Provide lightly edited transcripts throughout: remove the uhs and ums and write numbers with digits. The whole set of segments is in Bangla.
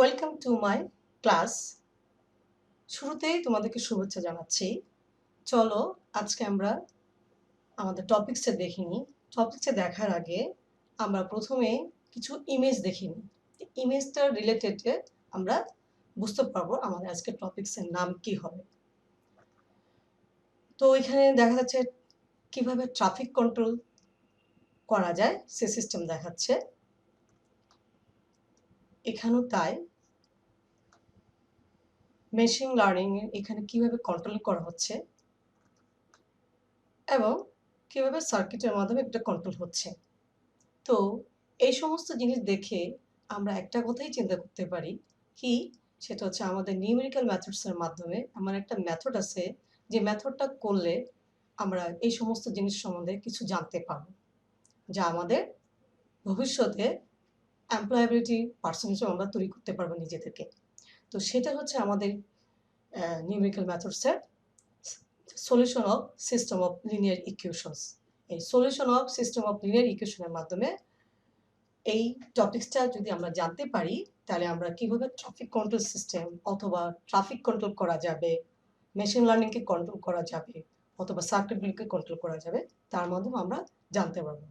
Welcome to my class. শুরুতেই তোমাদেরকে শুভেচ্ছা জানাচ্ছি। চলো আজকে আমরা আমাদের টপিকসটা দেখে নিই। টপিকসটা দেখার আগে আমরা প্রথমে কিছু ইমেজ দেখে নিই। ইমেজটার রিলেটেডে আমরা বুঝতে পারবো আমাদের আজকের টপিকসের নাম কি হবে। তো এখানে দেখা যাচ্ছে কিভাবে ট্রাফিক কন্ট্রোল করা যায় সে সিস্টেম দেখাচ্ছে। এখানেও তাই, মেশিন লার্নিং এখানে কিভাবে কন্ট্রোল করা হচ্ছে এবং কিভাবে সার্কিটের মাধ্যমে এটা কন্ট্রোল হচ্ছে। তো এই সমস্ত জিনিস দেখে আমরা একটা কথাই চিন্তা করতে পারি কি, সেটা হচ্ছে আমাদের নিউমেরিক্যাল মেথডসের মাধ্যমে এমন একটা মেথড আছে যে মেথডটা করলে আমরা এই সমস্ত জিনিস সম্বন্ধে কিছু জানতে পারব, যা আমাদের ভবিষ্যতে এমপ্লয়াবিলিটি পার্সন হিসেবে আমরা তৈরি করতে পারবো নিজেদেরকে। তো সেটা হচ্ছে আমাদের নিউমেরিক্যাল মেথডসের solution of system of linear equations. এই solution of system of linear ইকুয়েশনের মাধ্যমে এই টপিকসটা যদি আমরা জানতে পারি, তাহলে আমরা কিভাবে ট্রাফিক কন্ট্রোল সিস্টেম অথবা ট্রাফিক কন্ট্রোল করা যাবে, মেশিন লার্নিংকে কন্ট্রোল করা যাবে অথবা সার্কিটগুলিকে কন্ট্রোল করা যাবে, তার মাধ্যমে আমরা জানতে পারবো।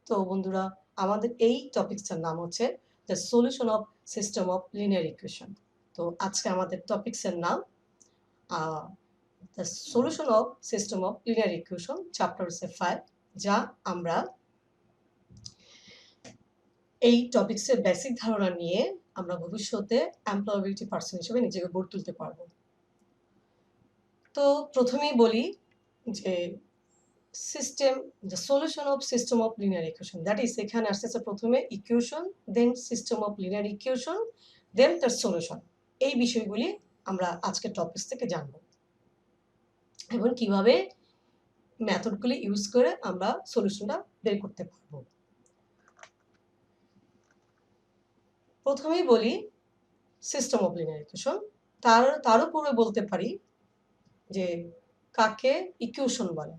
তো বন্ধুরা, আমাদের এই টপিকসটার নাম হচ্ছে the solution of system of linear equation. তো আজকে আমাদের টপিকসের নাম the solution of system of linear equation, chapter হচ্ছে 5, যা আমরা এই টপিকসের বেসিক ধারণা নিয়ে আমরা ভবিষ্যতে এমপ্লয়াবিলিটি পার্সন হিসেবে নিজেকে গড়ে তুলতে পারবো। তো প্রথমেই বলি যে system, the solution of system of linear equation, that is এখানে আসতেছে প্রথমে equation, then system of linear equation, then তার সলিউশন। এই বিষয়গুলি আমরা আজকের টপিক থেকে জানবো এবং কিভাবে মেথডগুলি ইউজ করে আমরা সলিউশনটা বের করতে পারবো। প্রথমেই বলি সিস্টেম অফ লিনিয়ার ইকুয়েশন। তারও পূর্বে বলতে পারি যে কাকে ইকুয়েশন বলে।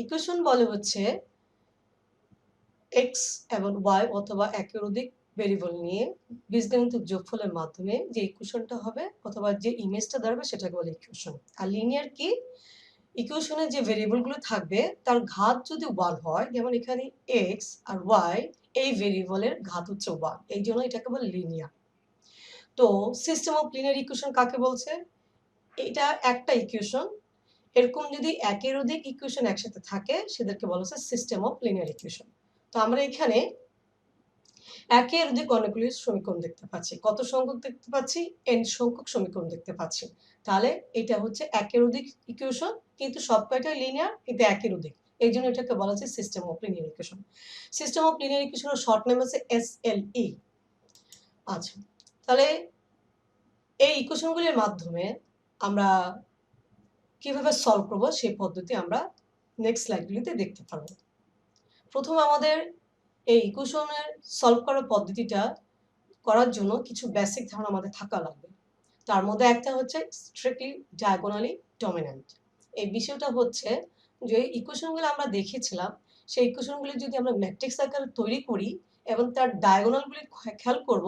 ইকুয়েশন বলে হচ্ছে এক্স এবং ওয়াই অথবা একের অধিক ভেরিয়েবল নিয়ে বীজগণিত যোগফলের মাধ্যমে যে ইকুয়েশনটা হবে অথবা যে ইমেজটা দাঁড়াবে সেটাকে বলে ইকুয়েশন। আর লিনিয়ার কি, ইকুয়েশনে যে ভেরিয়েবলগুলো থাকবে তার ঘাত যদি 1 হয়, যেমন এখানে এক্স আর ওয়াই, এই ভেরিয়েবলের ঘাত হচ্ছে 1, এই জন্য এটাকে বলে লিনিয়ার। তো সিস্টেম অফ লিনিয়ার ইকুয়েশন কাকে বলছে? এটা একটা ইকুয়েশন, এরকম যদি একের অধিক ইকুয়েশন একসাথে থাকে সেদেরকে বলা হচ্ছে সিস্টেম অফ লিনিয়ার ইকুয়েশন। তো আমরা এখানে একের অধিক অনেকগুলি সমীকরণ দেখতে পাচ্ছি। কত সংখ্যক দেখতে পাচ্ছি? n সংখ্যক সমীকরণ দেখতে পাচ্ছি। তাহলে এটা হচ্ছে একের অধিক ইকুয়েশন, কিন্তু সবকটাই লিনিয়ার, কিন্তু একের অধিক, এই জন্য এটাকে বলা হচ্ছে system of linear equation. System of linear ইকুয়েশনের শর্ট নেম আছে SLE। আচ্ছা, তাহলে এই ইকুয়েশনগুলির মাধ্যমে আমরা কিভাবে সলভ করব সেই পদ্ধতি আমরা নেক্সট স্লাইডগুলিতে দেখতে পারবো। প্রথম আমাদের এই ইকুয়েশনের সলভ করার পদ্ধতিটা করার জন্য কিছু বেসিক ধারণা আমাদের থাকা লাগবে। তার মধ্যে একটা হচ্ছে স্ট্রিক্টলি ডায়াগোনালি ডমিন্যান্ট। এই বিষয়টা হচ্ছে যে ইকুয়েশনগুলো আমরা দেখেছিলাম, সেই ইকুয়েশনগুলি যদি আমরা ম্যাট্রিক্স আকারে তৈরি করি এবং তার ডায়াগোনালগুলি খেয়াল করব,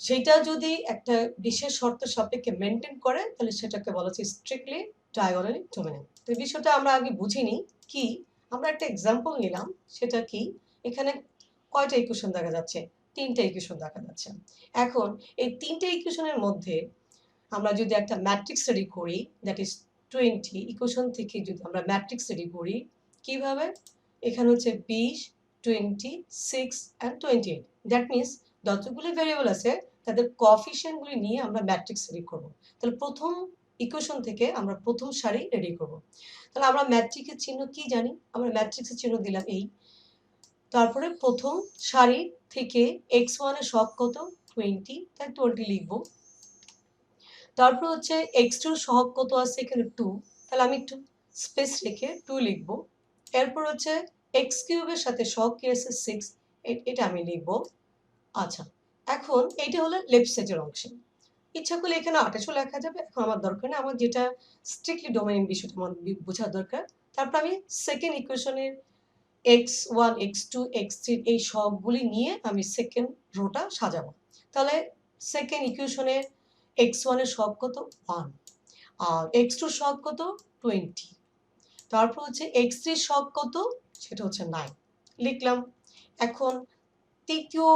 সেটা যদি একটা বিশেষ শর্ত সাপেক্ষে মেনটেন করে তাহলে সেটাকে বলা হচ্ছে স্ট্রিক্টলি ডায়াগোনালি ডমিন্যান্ট। তো এই বিষয়টা আমরা আগে বুঝিনি কি, আমরা একটা এক্সাম্পল নিলাম। সেটা কি, এখানে কয়টা ইকুয়েশন দেখা যাচ্ছে? 3টা ইকুয়েশন দেখা যাচ্ছে। এখন এই 3টে ইকুয়েশনের মধ্যে আমরা যদি একটা ম্যাট্রিক্স রেডি করি, দ্যাট ইজ 20 ইকুয়েশন থেকে যদি আমরা ম্যাট্রিক্স রেডি করি, কিভাবে? এখানে হচ্ছে 20, 20, 6 and 28, দ্যাট মিনস যতগুলি ভেরিয়েবল আছে তাদের কোএফিসিয়েন্টগুলি নিয়ে আমরা ম্যাট্রিক্স রেডি করব। তাহলে প্রথম ইকুয়েশন থেকে আমরা প্রথম সারি রেডি করব। তাহলে আমরা ম্যাট্রিক্সের চিহ্ন কি জানি? আমরা ম্যাট্রিক্সের চিহ্ন দিলাম এই। তারপরে প্রথম সারি থেকে x1 এর সহগ কত? 20, তাই 20 লিখব। তারপর হচ্ছে x2 এর সহগ কত আছে? এখানে 2, তাহলে আমি একটু স্পেস রেখে 2 লিখব। এরপর হচ্ছে x³ এর সাথে সহগ কি আছে? 6, এটা আমি লিখব। আচ্ছা, এখন এইটা হলো লেফট সাইডের অংশে। ইচ্ছা করলে এখানে 28ও লেখা যাবে, এখন আমার দরকার নেই, আমার যেটা স্ট্রিক্টলি ডোমেইন বিষয়টা আমার বোঝা দরকার। তারপর আমি সেকেন্ড ইকুয়েশনের x1, x2, x3 এই সবগুলি নিয়ে আমি সেকেন্ড রোটা সাজাবো। তাহলে সেকেন্ড ইকুয়েশনে x1 এর সহগ কত 1 আর x2 এর সহগ কত 20, তারপর হচ্ছে x3 এর সহগ কত সেটা হচ্ছে 9 লিখলাম। এখন তৃতীয়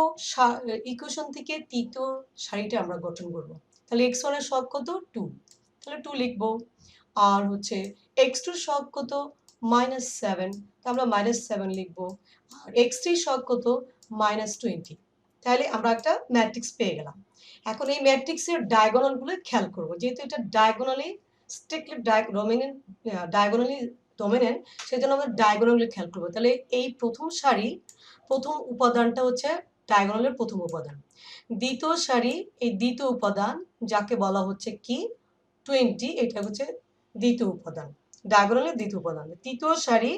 ইকুয়েশন থেকে তৃতীয় সারিটা আমরা গঠন করব। তাহলে x1 এর সহগ কত 2, তাহলে 2 লিখব। আর হচ্ছে x2 এর সহগ কত -7, তাহলে আমরা -7 লিখব। আর x3 এর সহগ কত -20। তাহলে আমরা একটা ম্যাট্রিক্স পেয়ে গেলাম। এখন এই ম্যাট্রিক্সের ডায়াগোনাল গুলো খেয়াল করব, যেহেতু এটা ডায়াগোনালি স্ট্রিক্টলি ডায়াগোনালি ডমিনেন্ট, সেজন্য আমরা ডায়াগোনালি খেয়াল করব। তাহলে এই প্রথম সারি প্রথম উপাদানটা হচ্ছে ডায়াগোনালের প্রথম উপাদান, দ্বিতীয় সারি এই দ্বিতীয় উপাদান যাকে বলা হচ্ছে কি 20, এটা হচ্ছে দ্বিতীয় উপাদান, ডায়াগোনালের দ্বিতীয় উপাদান। তৃতীয় সারি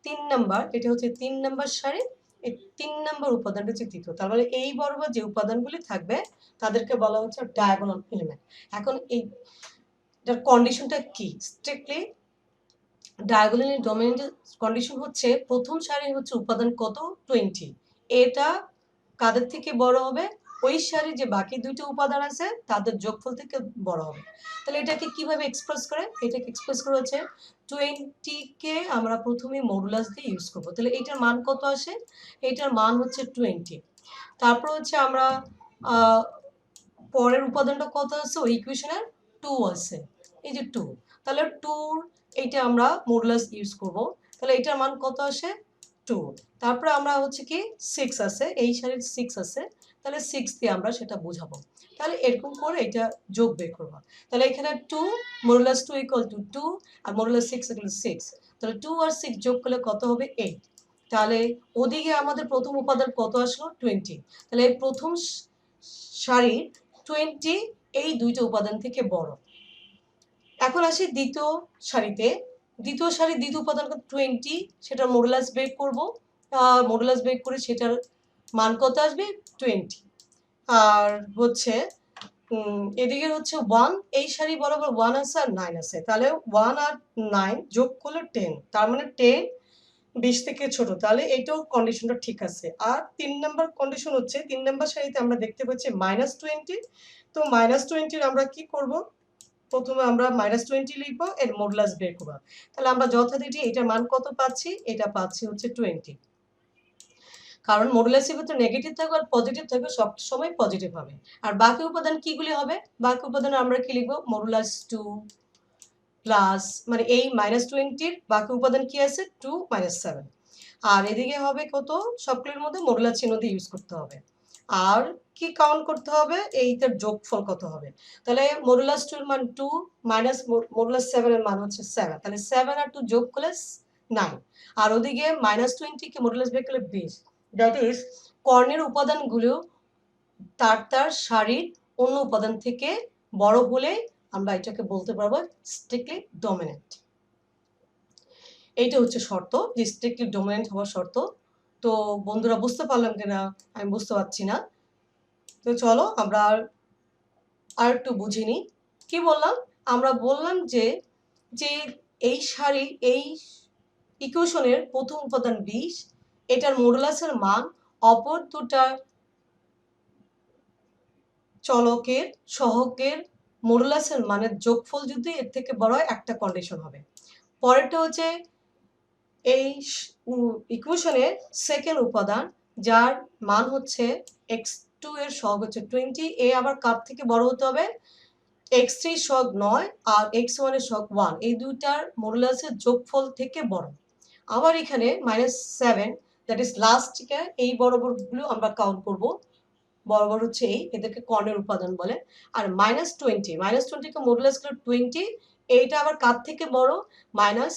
3 নাম্বার, এটা হচ্ছে 3 নাম্বার সারি, এই 3 নাম্বার উপাদানটা হচ্ছে তৃতীয়। তার মানে এই বরাবর যে উপাদানগুলি থাকবে তাদেরকে বলা হচ্ছে ডায়াগোনাল এলিমেন্ট। এখন এইটার কন্ডিশনটা কি? স্ট্রিক্টলি ডায়াগোনালি ডমিনেন্ট কন্ডিশন হচ্ছে প্রথম সারি হচ্ছে উপাদান কত 20, এটা কাদের থেকে বড় হবে? ওই সারির যে বাকি দুইটা উপাদান আছে তাদের যোগফল থেকে বড় হবে। তাহলে এটাকে কিভাবে এক্সপ্রেস করে? এটাকে এক্সপ্রেস করা হচ্ছে 20 কে আমরা প্রথমে মডুলাস দিয়ে ইউজ করব। তাহলে এটার মান কত আসে? এটার মান হচ্ছে 20। তারপর হচ্ছে আমরা পরের উপাদানটা কত আছে ওই ইকুয়েশনের 2 আছে, এই যে 2, তাহলে 2 এইটা আমরা মডুলাস ইউজ করব। তাহলে এটার মান কত আসে 2। তারপরে আমরা হচ্ছে কি 6 আছে, এই সারির 6 আছে, তাহলে 6 দিয়ে আমরা সেটা বোঝাবো। তাহলে এরকম করে এটা যোগ বের করব। তাহলে এখানে 2 মডুলাস 2 ইকুয়াল টু 2 আর মডুলাস 6 ইকুয়াল টু 6, তাহলে 2 আর 6 যোগ করলে কত হবে 8। তাহলে ওদিকে আমাদের প্রথম উপাদান কত আসলো 20, তাহলে প্রথম সারির 20 এই দুইটা উপাদান থেকে বড়। এখন আসি দ্বিতীয় সারিতে, দ্বিতীয় সারির দ্বিতীয় উপাদান 20, সেটার মডুলাস বের করব। মডুলাস বের করে সেটার মান কত আসবে 20। আর হচ্ছে এদিকে হচ্ছে 1, এই সারি বরাবর 1 আছে আর 9 আছে, তাহলে 1 আর 9 যোগ করলে 10, তার মানে 10 20 থেকে ছোট, তাহলে এইটাও কন্ডিশনটা ঠিক আছে। আর 3 নাম্বার কন্ডিশন হচ্ছে 3 নাম্বার সারিতে আমরা দেখতে পাচ্ছি -20, তো -20 আমরা কি করব? প্রথমে আমরা -20 লিখব, এর মডুলাস বের করব। তাহলে আমরা যথারীতি এটার মান কত পাচ্ছি? এটা পাচ্ছি হচ্ছে 20, কারণ মডুলাসের ভিতরে নেগেটিভ থাকবে আর পজিটিভ থাকবে, সব সময় পজিটিভ হবে। আর বাকি উপাদান কিগুলি হবে? বাকি উপাদান আমরা কি লিখব? মডুলাস 2 প্লাস, মানে এই -20 এর বাকি উপাদান কি আছে 2 7, আর এদিকে হবে কত? সবগুলোর মধ্যে মডুলাস চিহ্ন দিয়ে ইউজ করতে হবে। আর কি কাউন্ট করতে হবে? এইটার যোগফল কত হবে? তাহলে মডুলাস 2 এর মান 2 মাইনাস মডুলাস 7 এর মান হচ্ছে 7, তাহলে 7 আর 2 যোগ করলে 9, আর ওদিকে -20 কে মডুলাস বের করলে 20। দ্যাট ইজ কর্ণের উপাদানগুলো তার সারির অন্য উপাদান থেকে বড় হলে আমরা এটাকে বলতে পারবো স্ট্রিক্টলি ডমিনেন্ট। এইটা হচ্ছে শর্ত, যে স্ট্রিক্টলি ডমিনেন্ট হওয়ার শর্ত। তো বন্ধুরা বুঝতে পারলাম কিনা আমি বুঝতে পারছি না। তো চলো আমরা আর একটু বুঝে নিই। কি বললাম? আমরা বললাম যে যে এই সারি এই ইকুয়েশনের প্রথম উপাদান 20, এটার মডুলাসের মান অপর দুটা চলকের সহগের মডুলাসের মানের যোগফল যদি এর থেকে বড় হয় একটা কন্ডিশন হবে। পরেরটা হচ্ছে এই ইকুয়েশনের সেকেন্ড উপাদান যার মান হচ্ছে x2 এর সহগ হচ্ছে 20, এ আবার কার থেকে বড় হতে হবে? x3 সহগ 9 আর x1 এর সহগ 1, এই দুইটার মডুলাসের যোগফল থেকে বড়। আবার এখানে -7, দ্যাট ইজ লাস্টকে এই বরাবরগুলো আমরা কাউন্ট করব, বরাবর হচ্ছে এই, এদেরকে কর্ণের উপাদান বলে। আর -20 কে মডুলাস করলে 20, এইটা আবার কার থেকে বড়? মাইনাস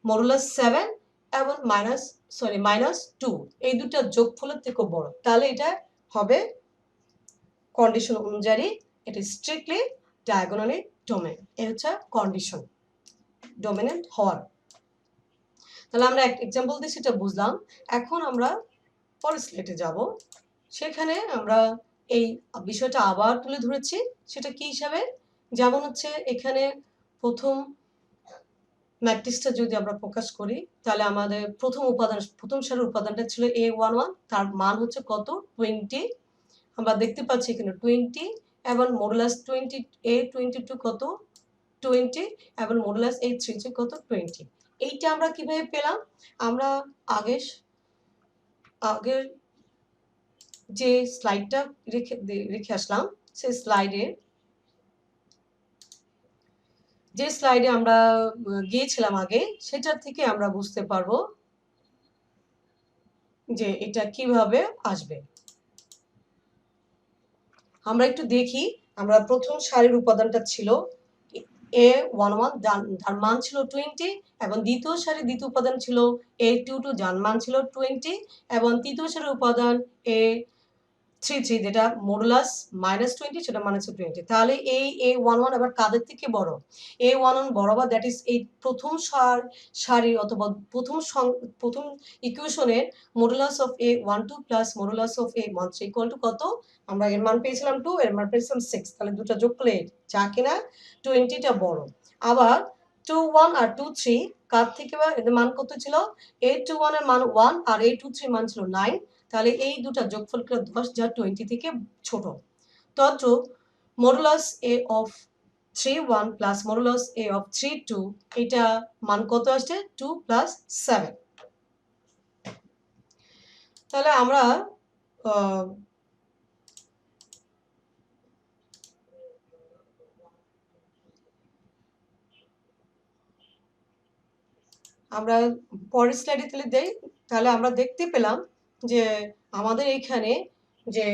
মডুলাস 7 এবং -2, এই দুটো যোগফলের থেকে বড়। তাহলে এটা হবে কন্ডিশন অনুযায়ী এটা স্ট্রিক্টলি ডায়াগোনালি ডোমেন, এই হচ্ছে কন্ডিশন ডমিনেন্ট হওয়ার। তাহলে আমরা একটা এক্সাম্পল দিয়ে সেটা বুঝলাম। এখন আমরা পরের স্লাইডে যাব, সেখানে আমরা এই বিষয়টা আবার তুলে ধরেছি। সেটা কি হিসাবে? যেমন হচ্ছে এখানে প্রথম ম্যাট্রিক্সটা যদি আমরা প্রকাশ করি, তাহলে আমাদের প্রথম সারির উপাদানটা ছিল A11, তার মান হচ্ছে কত 20। আমরা দেখতে পাচ্ছি এখানে 20, এবং মডুলাস 20 A22 কত 20 এবং মডুলাস A33 কত 20। এইটা আমরা কিভাবে পেলাম? আমরা আগের যে স্লাইডটা রেখে আসলাম, সেই স্লাইডে আমরা গিয়েছিলাম আগে, সেটার থেকে আমরা বুঝতে পারবো যে এটা কিভাবে আসবে। আমরা একটু দেখি। আমরা প্রথম সারির উপাদানটা ছিল A11, যার মান ছিল 20, এবং দ্বিতীয় সারির দ্বিতীয় উপাদান ছিল A22, যার মান ছিল 20, এবং তৃতীয় সারির উপাদান A33, যেটা মডুলাস -20, সেটা মানে হচ্ছে 20। তাহলে এই A11 আবার কাদের থেকে বড়? A11 বড়, বা দ্যাট ইজ এই প্রথম সারি অথবা প্রথম ইকুয়েশনের modulus of A12 plus modulus of A13 equal to কত? আমরা এর মান পেয়েছিলাম 2, এর মান পেয়েছিলাম 6, তাহলে দুটো যোগ করলে 8, যা কিনা 20টা বড়। আবার 21 আর 23 কার থেকে, বা এদের মান কত ছিল? A21 এর মান 1 আর A23 মান ছিল 9, তাহলে এই দুটা যোগফল করে 10, যা 20 থেকে ছোট। তদ্রূপ modulus A of 31 plus modulus A of 32, এটা মান কত আসছে? 2 প্লাস 7। তাহলে আমরা পরের স্লাইডে দেই। তাহলে আমরা দেখতে পেলাম যে আমাদের এখানে যে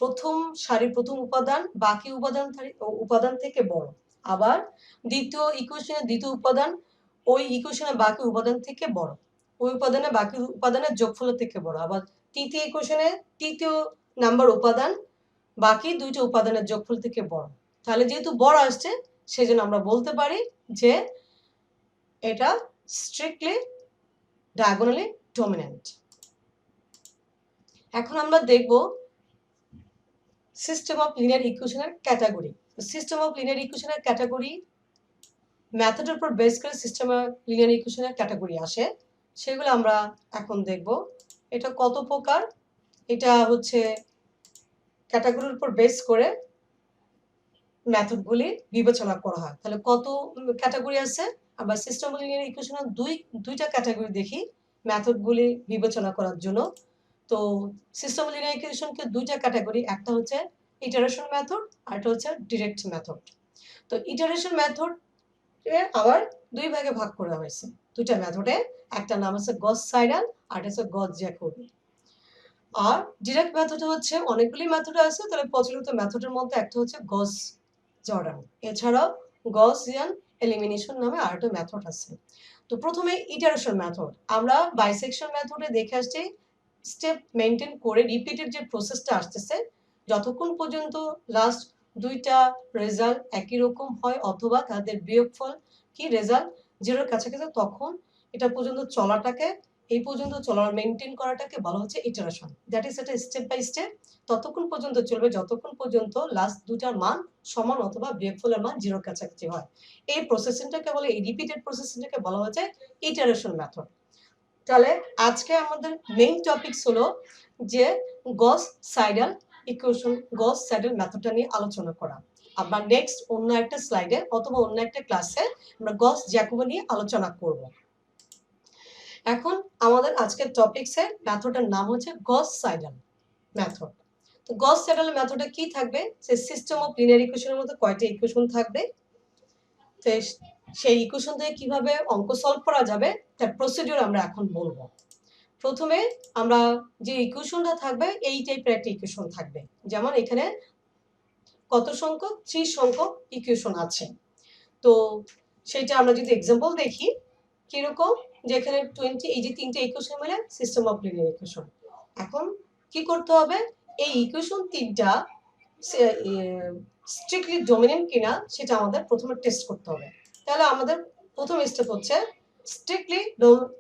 প্রথম সারির প্রথম উপাদান বাকি উপাদান থেকে বড়, আবার দ্বিতীয় ইকুয়েশনের দ্বিতীয় উপাদান ওই ইকুয়েশনের বাকি উপাদান থেকে বড়, ওই বাকি উপাদানের যোগফলের থেকে বড়, আবার তৃতীয় ইকুয়েশনের তৃতীয় নাম্বার উপাদান বাকি দুইটা উপাদানের যোগফল থেকে বড়। তাহলে যেহেতু বড় আসছে, সেজন্য আমরা বলতে পারি যে এটা স্ট্রিক্টলি ডায়াগোনালি ডমিনেন্ট। এখন আমরা দেখব সিস্টেম অফ লিনিয়ার ইকুয়েশনের ক্যাটাগরি। সিস্টেম অফ লিনিয়ার ইকুয়েশনের ক্যাটাগরি মেথডের উপর বেস করে সিস্টেম অফ লিনিয়ার ইকুয়েশনের ক্যাটাগরি আসে, সেগুলো আমরা এখন দেখব। এটা কত প্রকার, এটা হচ্ছে ক্যাটাগরির উপর বেস করে মেথডগুলি বিবেচনা করা হয়। তাহলে কত ক্যাটাগরি আছে? আমরা সিস্টেম অফ লিনিয়ার ইকুয়েশনের দুইটা ক্যাটাগরি দেখি মেথডগুলি বিবেচনা করার জন্য। তো সিস্টেম অফ লিনিয়ার ইকুয়েশনকে দুইটা ক্যাটাগরি, একটা হচ্ছে ইটারেশন মেথড আর একটা হচ্ছে ডিরেক্ট মেথড। তো ইটারেশন মেথড আবার দুই ভাগে ভাগ করা হয়েছে দুইটা মেথডে, একটা নাম হচ্ছে গস সাইডাল আর একটা হচ্ছে গস জ্যাকোবি। আর ডিরেক্ট মেথড হচ্ছে অনেকগুলি মেথড আছে, তবে প্রচলিত মেথডের মধ্যে একটা হচ্ছে গস জর্ডান, এছাড়াও গসিয়ান এলিমিনেশন নামে আরেকটা মেথড আছে। তো প্রথমে ইটারেশন মেথড, আমরা বাইসেকশন মেথডে দেখে আসছি স্টেপ মেনটেন করে রিপিটেড যে প্রসেসটা আসতেছে, যতক্ষণ পর্যন্ত লাস্ট দুইটা রেজাল্ট একই রকম হয় অথবা তাদের বিয়োগফল কি রেজাল্ট জিরোর কাছাকাছি, তখন এটা পর্যন্ত চলাটাকে, এই পর্যন্ত চলার মেনটেন করাটাকে বলা হচ্ছে ইটারেশন। দ্যাট ইজ একটা স্টেপ বাই স্টেপ ততক্ষণ পর্যন্ত চলবে যতক্ষণ পর্যন্ত লাস্ট দুটার মান সমান অথবা বিয়োগফলের মান জিরোর কাছাকাছি হয়। এই প্রসেসিংটাকে বলে, এই রিপিটেড প্রসেসিংটাকে বলা হচ্ছে ইটারেশন মেথড। তাহলে আজকে আমাদের মেইন টপিকস হলো যে গস সাইডাল ইকুয়েশন, গস সাইডাল মেথডটা নিয়ে আলোচনা করা। আবার নেক্সট অন্য একটা স্লাইডে অথবা অন্য একটা ক্লাসে আমরা গস জ্যাকোবি নিয়ে আলোচনা করব। এখন আমাদের আজকের টপিকসের মেথডের নাম হচ্ছে গস সাইডাল মেথড। তো গস সাইডাল মেথডে কি থাকবে? সিস্টেম অফ লিনিয়ার ইকুয়েশনের মধ্যে কয়টা ইকুয়েশন থাকবে, সেই ইকুয়েশন থেকে কিভাবে অঙ্ক সলভ করা যাবে তার প্রসিডিউর আমরা এখন বলবো। প্রথমে আমরা যে ইকুয়েশনটা থাকবে এই টাইপের একটা ইকুয়েশন থাকবে, যেমন এখানে কত সংখ্যক 3 সংখ্যক ইকুয়েশন আছে। তো সেটা আমরা যদি এক্সাম্পল দেখি কিরকম, যে এখানে 20, এই যে তিনটে ইকুয়েশন মিলে সিস্টেম অফ লিনিয়ার ইকুয়েশন। এখন কি করতে হবে? এই ইকুয়েশন তিনটা স্ট্রিক্টলি ডমিনেন্ট কিনা সেটা আমাদের প্রথমে টেস্ট করতে হবে। তাহলে আমাদের প্রথম স্টেপ হচ্ছে স্ট্রিক্টলি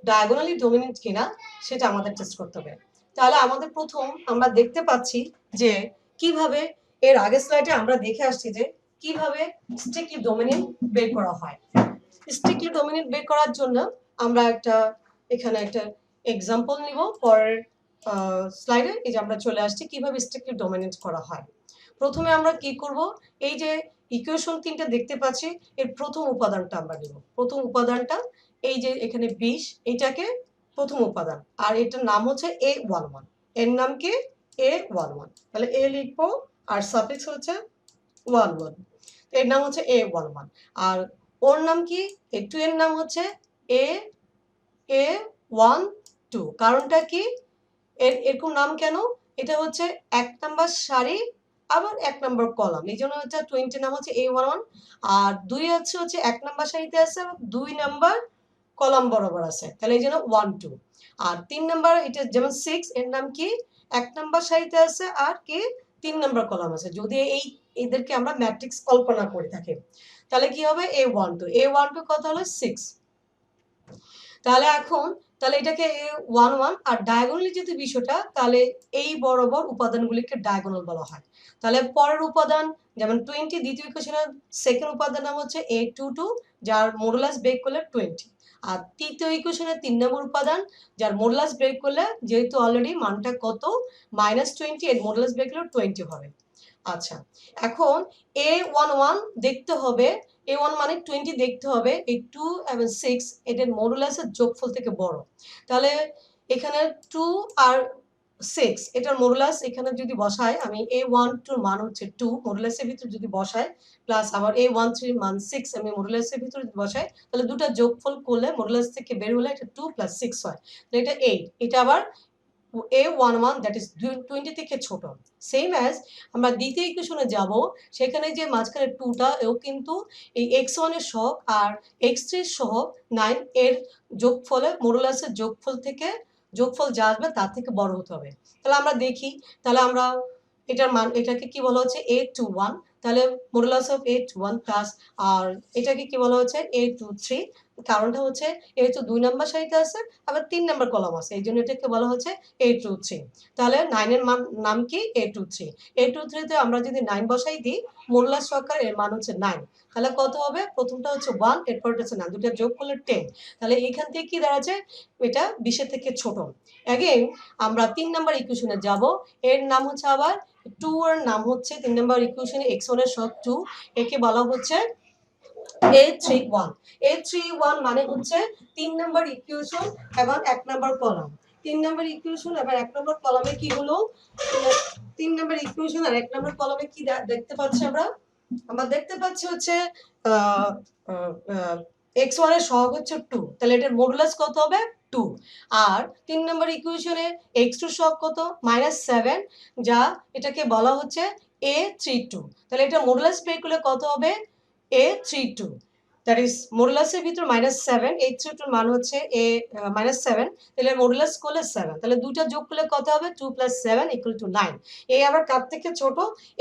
ডায়াগোনালি ডমিনেন্ট কিনা সেটা আমাদের টেস্ট করতে হবে। তাহলে আমাদের প্রথম আমরা দেখতে পাচ্ছি যে কিভাবে, এর আগের স্লাইডে আমরা দেখে আসছি যে কিভাবে স্ট্রিক্টলি ডমিনেন্ট বের করা হয়। স্ট্রিক্টলি ডমিনেন্ট বের করার জন্য আমরা এখানে একটা এক্সাম্পল নিব পরের স্লাইডে। এই যে আমরা চলে আসছি কিভাবে স্ট্রিক্টলি ডমিনেন্ট করা হয়। প্রথমে আমরা কি করব, এই যে ইকুয়েশন 3টা দেখতে পাচ্ছি, এর প্রথম উপাদানটা আমরা নেব। প্রথম উপাদানটা এই যে এখানে 20, এটাকে প্রথম উপাদান, আর এটার নাম হচ্ছে A11, এর নাম কি A11, তাহলে A লিখবো আর সাফিক্স হচ্ছে 11, এর নাম হচ্ছে A11। আর ওর নাম কি, A2 এর নাম হচ্ছে A12, কারণটা কি এরকম নাম কেন, এটা হচ্ছে 1 নাম্বার সারি আবার 1 নাম্বার কলাম, এই জন্য হচ্ছে 20 নাম হচ্ছে A11। আর 2 হচ্ছে 1 নাম্বার সারিতে আছে এবং 2 নাম্বার কলাম বরাবর আছে, তাহলে এই জন্য 1 2। আর 3 নাম্বার এটা যেমন 6, এর নাম কি 1 নাম্বার সারিতে আছে আর কি 3 নাম্বার কলাম আছে, যদি এদেরকে আমরা ম্যাট্রিক্স কল্পনা করে থাকি, তাহলে কি হবে A12 কত হলো 6। তাহলে এখন তাহলে এটাকে A11, আর ডায়াগোনালি যদি বিষয়টা, তাহলে এই বরাবর উপাদানগুলিকে ডায়াগোনাল বলা হয়। তাহলে পরের উপাদান যেমন 20, দ্বিতীয় ইকুয়েশনের সেকেন্ড উপাদান নাম হচ্ছে A22, যার মডুলাস বের করলে 20। আর তৃতীয় ইকুয়েশনের 3 নম্বর উপাদান যার মডুলাস বের করলে, যেহেতু অলরেডি মানটা কত -20, এর মডুলাস বের করলে 20 হবে। আচ্ছা, এখন A11 দেখতে হবে, A1 মানে 20 দেখতে হবে এই 2 এবং 6 এদের মডুলাসের যোগফল থেকে বড়। তাহলে এখানে 2 আর 6 এটার মডুলাস এখানে যদি বসাই, আমি A12 মান হচ্ছে 2, মডুলাসের ভিতর যদি বসাই, প্লাস আবার A13 মান 6 আমি মডুলাসের ভিতর যদি বসাই, তাহলে দুটো যোগফল করলে মডুলাস থেকে বের হলে এটা 2 + 6 হয়, তাহলে এটা 8। এটা আবার A11 দ্যাট ইজ 20 থেকে ছোট। সেম অ্যাজ আমরা দ্বিতীয় ইকুয়েশনে যাব, সেখানে যে মাঝখানে 2টা এও কিন্তু এই x1 এর সহগ আর x3 এর সহগ 9 এর যোগফলে মডুলাসের যোগফল থেকে যোগফল যা আসবে তার থেকে বড় হতে হবে। তাহলে আমরা দেখি, তাহলে আমরা এটার মান, এটাকে কি বলা হচ্ছে A21, তাহলে মডুলাস অফ A21 প্লাস, আর এটাকে কি বলা হচ্ছে A23, কারণটা হচ্ছে যেহেতু 2 নাম্বার সারিতে আছে আবার 3 নাম্বার কলাম আছে, এই জন্য এটাকে বলা হচ্ছে A23। তাহলে 9 এর নাম কি A23। A23 তে আমরা যদি 9 বসাই দিই, মডুলাস সহকারে এর মান হচ্ছে 9, তাহলে কত হবে, প্রথমটা হচ্ছে 1, এরপরটা হচ্ছে 9, দুটো যোগ করলে 10। তাহলে এখান থেকে কি দাঁড়াচ্ছে, এটা 20 এর থেকে ছোট। अगेन আমরা 3 নাম্বার ইকুয়েশনে যাব, এর নাম হচ্ছে আবার 2, এর নাম হচ্ছে 3 নাম্বার ইকুয়েশনে x1 এর সহগ 2, একে বলা হচ্ছে A31। A31 মানে হচ্ছে 3 নাম্বার ইকুয়েশন এবং 1 নাম্বার কলাম। 3 নাম্বার ইকুয়েশন এবং 1 নাম্বার কলামে কি হলো, 3 নাম্বার ইকুয়েশন আর 1 নাম্বার কলামে কি দেখতে পাচ্ছি আমরা? আমরা দেখতে পাচ্ছি হচ্ছে x1 এর সহগ হচ্ছে 2, তাহলে এটার মডুলাস কত হবে 2। আর 3 নাম্বার ইকুয়েশনে x2 এর সহগ কত -7, যা এটাকে বলা হচ্ছে A32, তাহলে এটা মডুলাস বের করলে কত হবে A32, দ্যাট ইজ মডুলাসের ভিতর -7, A32 এর মান হচ্ছে -7, তাহলে মডুলাস করলে 7, তাহলে দুটো যোগ করলে কত হবে 2 + 7 = 9। এই আবার কার থেকে ছোট,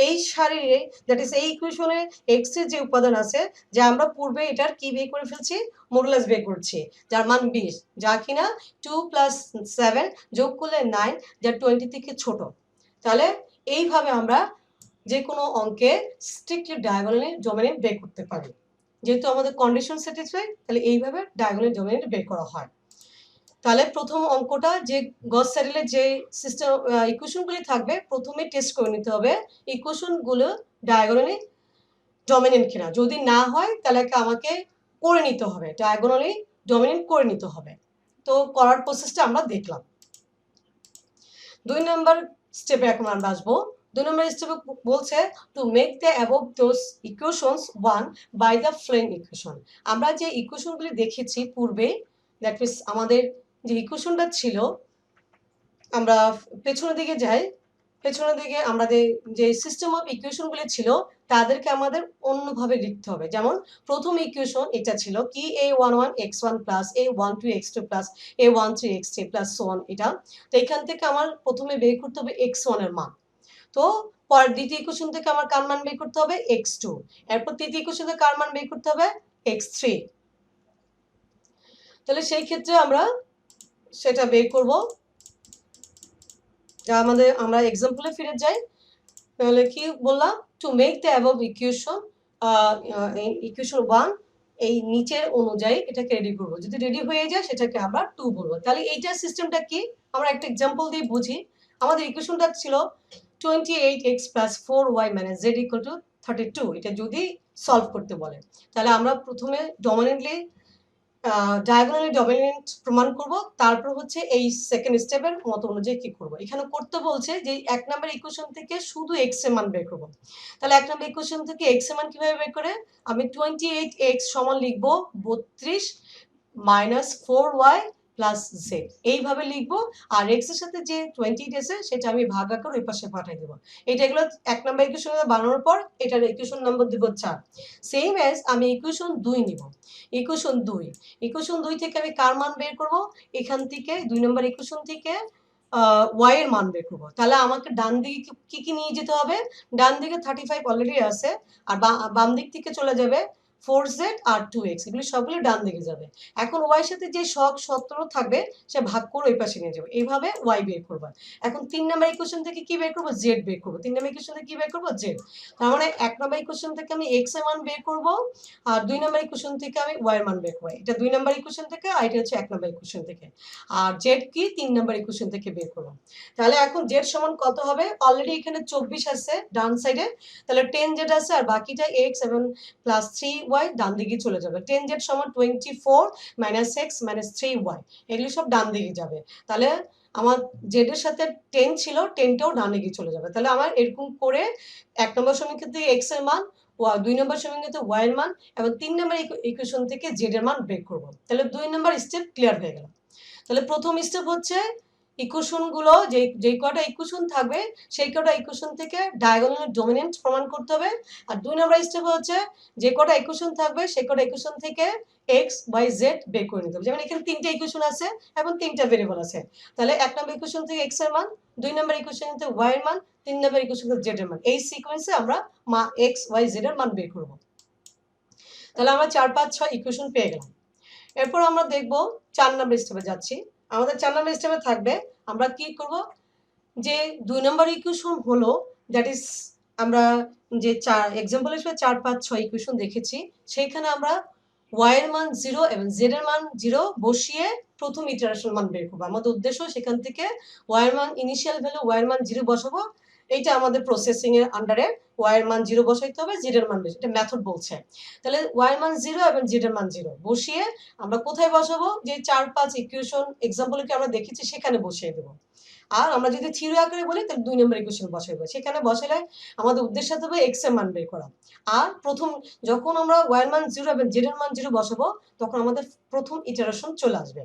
এই সারির দ্যাট ইজ এই ইকুয়েশনে x এর যে উপাদান আছে, যা আমরা পূর্বে এটার কি বের করে ফেলছি, মডুলাস বের করছি, যার মান 20, যা কিনা 2 + 7 যোগ করলে 9, যা 20 থেকে ছোট। তাহলে এইভাবে আমরা যে কোনো অঙ্কে স্ট্রিক্টলি ডায়াগোনালি জমেনিট বের করতে পারি, যেহেতু আমাদের কন্ডিশন স্যাটিসফাই, তাহলে এইভাবে ডায়াগোনালি জমেনিট বের করা হয়। তাহলে প্রথম অঙ্কটা যে গস স্যাডেলের যে সিস্টেম ইকুয়েশনগুলি থাকবে, প্রথমে টেস্ট করে নিতে হবে ইকুয়েশনগুলো ডায়াগোনালি ডমিনেন্ট কিনা, যদি না হয় তাহলে আমাকে করে নিতে হবে, ডায়াগোনালি ডমিনেন্ট করে নিতে হবে। তো করার প্রসেসটা আমরা দেখলাম। 2 নাম্বার স্টেপে এখন আমরা আসবো। 2 নম্বর স্টেপে বলছে to make the above those equations one by the flowing equation. আমরা যে ইকুয়েশনগুলি দেখেছি পূর্বে, দ্যাট মিনস আমাদের যে ইকুয়েশনটা ছিল, আমরা পেছনের দিকে যাই, পেছনের দিকে আমাদের যে সিস্টেম অফ ইকুয়েশনগুলি ছিল তাদেরকে আমাদের অন্যভাবে লিখতে হবে। যেমন প্রথম ইকুয়েশন এটা ছিল কি A11 x1 plus A12 x2 plus A13 x3 plus so on, এটা। তো এখান থেকে আমার প্রথমে বের করতে হবে x1 এর মান, তো পরের দ্বিতীয় ইকুয়েশন থেকে আমার কার মান বের করতে হবে x2, এরপর তৃতীয় ইকুয়েশন থেকে কার মান বের করতে হবে x3। তাহলে সেই ক্ষেত্রে আমরা সেটা বের করব, যা আমাদের আমরা এক্সাম্পলে ফিরে যাই। তাহলে কি বললাম, two make the above equation equation 1 এই নিচের অনুযায়ী এটাকে রেডি করব, যদি রেডি হয়ে যায় সেটাকে আমরা 2 বলবো। তাহলে এইটার সিস্টেমটা কি, আমরা একটা এক্সাম্পল দিয়ে বুঝি। আমাদের ইকুয়েশনটা ছিল 28x plus 4y minus z equal to 32, এটা যদি সলভ করতে বলে তাহলে আমরা প্রথমে ডমিনেন্টলি ডায়াগোনালি ডমিনেন্ট প্রমাণ করব, তারপর হচ্ছে এই সেকেন্ড স্টেপের মতো অনুযায়ী কি করব। এখানে করতে বলছে যে এক নাম্বার ইকুয়েশন থেকে শুধু এক্স এর মান বের করব। তাহলে এক নাম্বার ইকুয়েশন থেকে এক্স এর মান কিভাবে বের করে, আমি 28x সমান লিখবো 32 মাইনাস 4y প্লাস জেড, এইভাবে লিখবো। আর এক্স এর সাথে যে 28 আছে সেটা আমি ভাগ আকার ওই পাশে পাঠিয়ে দেবো। এটা এগুলো এক নাম্বার ইকুয়েশন বানানোর পর এটার ইকুয়েশন নাম্বার দিব 4। সেম অ্যাজ আমি ইকুয়েশন 2 নিব। ইকুয়েশন 2 থেকে আমি কার মান বের করব, এখান থেকে 2 নম্বর ইকুয়েশন থেকে ওয়াই এর মান বের করবো। তাহলে আমাকে ডান দিকে কি কি নিয়ে যেতে হবে, ডান দিকে 35 অলরেডি আছে, আর বাম দিক থেকে চলে যাবে 4z আর 2x, এগুলো সবগুলো ডান দিকে যাবে। এখন ওয়াই এর সাথে যে শক 17 থাকবে সে ভাগ করে ওই পাশে নিয়ে যাবে, এইভাবে ওয়াই বের করবো। এখন 3 নম্বর ইকুয়েশন থেকে কি বের করবো, জেড বের করবো। 3 নম্বর ইকুয়েশন থেকে কি বের করবো, জেড। তার মানে 1 নম্বর ইকুয়েশন থেকে আমি x এর মান বের করবো, আর 2 নম্বর ইকুয়েশন থেকে আমি y এর মান বের করবো। এটা 2 নম্বর ইকুয়েশন থেকে, আর এটা হচ্ছে 1 নম্বর ইকুয়েশন থেকে। আর জেড কি 3 নম্বর ইকুয়েশন থেকে বের করবো। তাহলে এখন জেড সমান কত হবে, অলরেডি এখানে 24 আছে ডান সাইডে, তাহলে 10z আছে আর বাকিটা x এবং প্লাস 3y ডান দিকে চলে যাবে। 10z সমান 24 মাইনাস x মাইনাস 3y, এগুলো সব ডান দিকে যাবে। তাহলে আমার জেড এর সাথে 10 ছিল, 10টাও ডান দিকে চলে যাবে। তাহলে আমার এরকম করে 1 নম্বর সমীকরণ থেকে x এর মান, 2 নম্বর সমীকরণ থেকে y এর মান এবং 3 নম্বর ইকুয়েশন থেকে z এর মান বের করব। তাহলে 2 নম্বর স্টেপ ক্লিয়ার হয়ে গেল। তাহলে প্রথম স্টেপ হচ্ছে ইকুয়েশনগুলো যেই কটা ইকুয়েশন থাকবে সেই কটা ইকুয়েশন থেকে ডায়াগোনালি ডমিনেন্ট প্রমাণ করতে হবে। আর 2 নম্বর স্টেপ হচ্ছে যে কটা ইকুয়েশন থাকবে সেই কটা ইকুয়েশন থেকে x y z বের করে নিতে হবে। যেমন এখানে 3টা ইকুয়েশন আছে এবং 3টা ভেরিয়েবল আছে, তাহলে 1 নম্বর ইকুয়েশন থেকে x এর মান, 2 নম্বর ইকুয়েশন থেকে y এর মান, 3 নম্বর ইকুয়েশন থেকে z এর মান, এই সিকোয়েন্সে আমরা x y z এর মান বের করব। তাহলে আমরা 4 5 6 ইকুয়েশন পেয়ে গেলাম। এরপর আমরা দেখব 4 নম্বর স্টেপে যাচ্ছি। আমাদের 4 নম্বর স্টেপে থাকবে আমরা কি করব, যে 2 নম্বর ইকুয়েশন হলো দ্যাট ইজ আমরা যে এক্সাম্পল হিসেবে 4 5 6 ইকুয়েশন দেখেছি, সেইখানে আমরা y এর মান 0 এবং z এর মান 0 বসিয়ে প্রথম ইটারেশন মান বের করব। আমাদের উদ্দেশ্য সেখান থেকে y এর মান ইনিশিয়াল ভ্যালু y এর মান 0 বসাবো, এইটা আমাদের প্রসেসিং এর আন্ডারে y এর মান 0 বসাইতে হবে, z এর মান বেশি, এটা মেথড বলছে। তাহলে y এর মান 0 এবং z এর মান 0 বসিয়ে আমরা কোথায় বসাবো, যে 4 5 ইকুয়েশন এক্সাম্পলকে আমরা দেখেছি সেখানে বসিয়ে দেব। আর আমরা যদি থিওরি আকারে বলি তাহলে 2 নম্বর ইকুয়েশন বসাইবো, সেখানে বসালে আমাদের উদ্দেশ্য হবে x এর মান বের করা। আর প্রথম যখন আমরা y এর মান 0 এবং z এর মান 0 বসাবো তখন আমাদের প্রথম ইটারেশন চলে আসবে।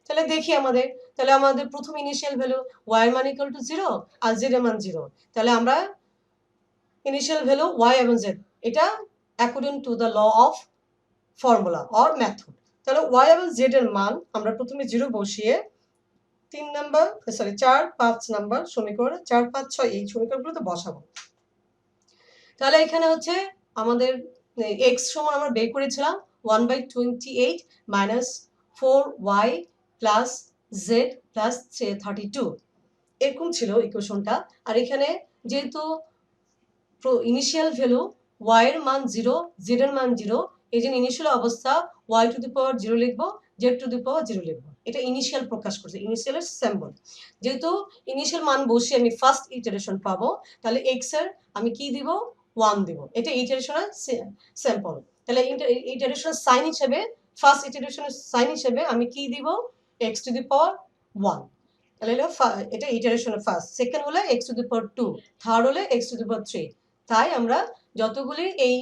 তাহলে দেখি আমাদের প্রথম ইনিশিয়াল ভ্যালু y এর মান ইকুয়াল টু 0 আর z এর মান 0, তাহলে আমরা ইনিশিয়াল ভ্যালু y এবং z, এটা according to the law of formula or method. তাহলে y এবং z এর মান আমরা প্রথমে 0 বসিয়ে 4 5 নাম্বার সমীকরণ 4 5 6 এই সমীকরণগুলোতে বসাবো। তাহলে এখানে হচ্ছে আমাদের x সমান আমরা বের করেছিলাম 1/28 minus 4y plus z plus 32, এরকম ছিল ইকুয়েশনটা। আর এখানে যেহেতু ইনিশিয়াল ভ্যালু y এর মান 0 z এর মান 0, এই যে ইনিশিয়াল অবস্থা y টু দি পাওয়ার 0 লিখবো, z টু দি পাওয়ার 0 লিখবো, এটা ইনিশিয়াল প্রকাশ করছে, ইনিশিয়ালের সিম্বল। যেহেতু ইনিশিয়াল মান বসিয়ে আমি ফার্স্ট ইটারেশন পাবো, তাহলে x এর আমি কি দিব, 1 দিব, এটা ইটারেশনের স্যাম্পল। তাহলে ইটারেশনের সাইন হিসেবে ফার্স্ট ইটারেশনের সাইন হিসেবে আমি কি দিব, x টু দি পাওয়ার 1, তাহলে এটা ইটারেশনের ফার্স্ট। সেকেন্ড হলে x to the power 2, third হলে x টু দি পাওয়ার 3। তাই আমরা যতগুলি এই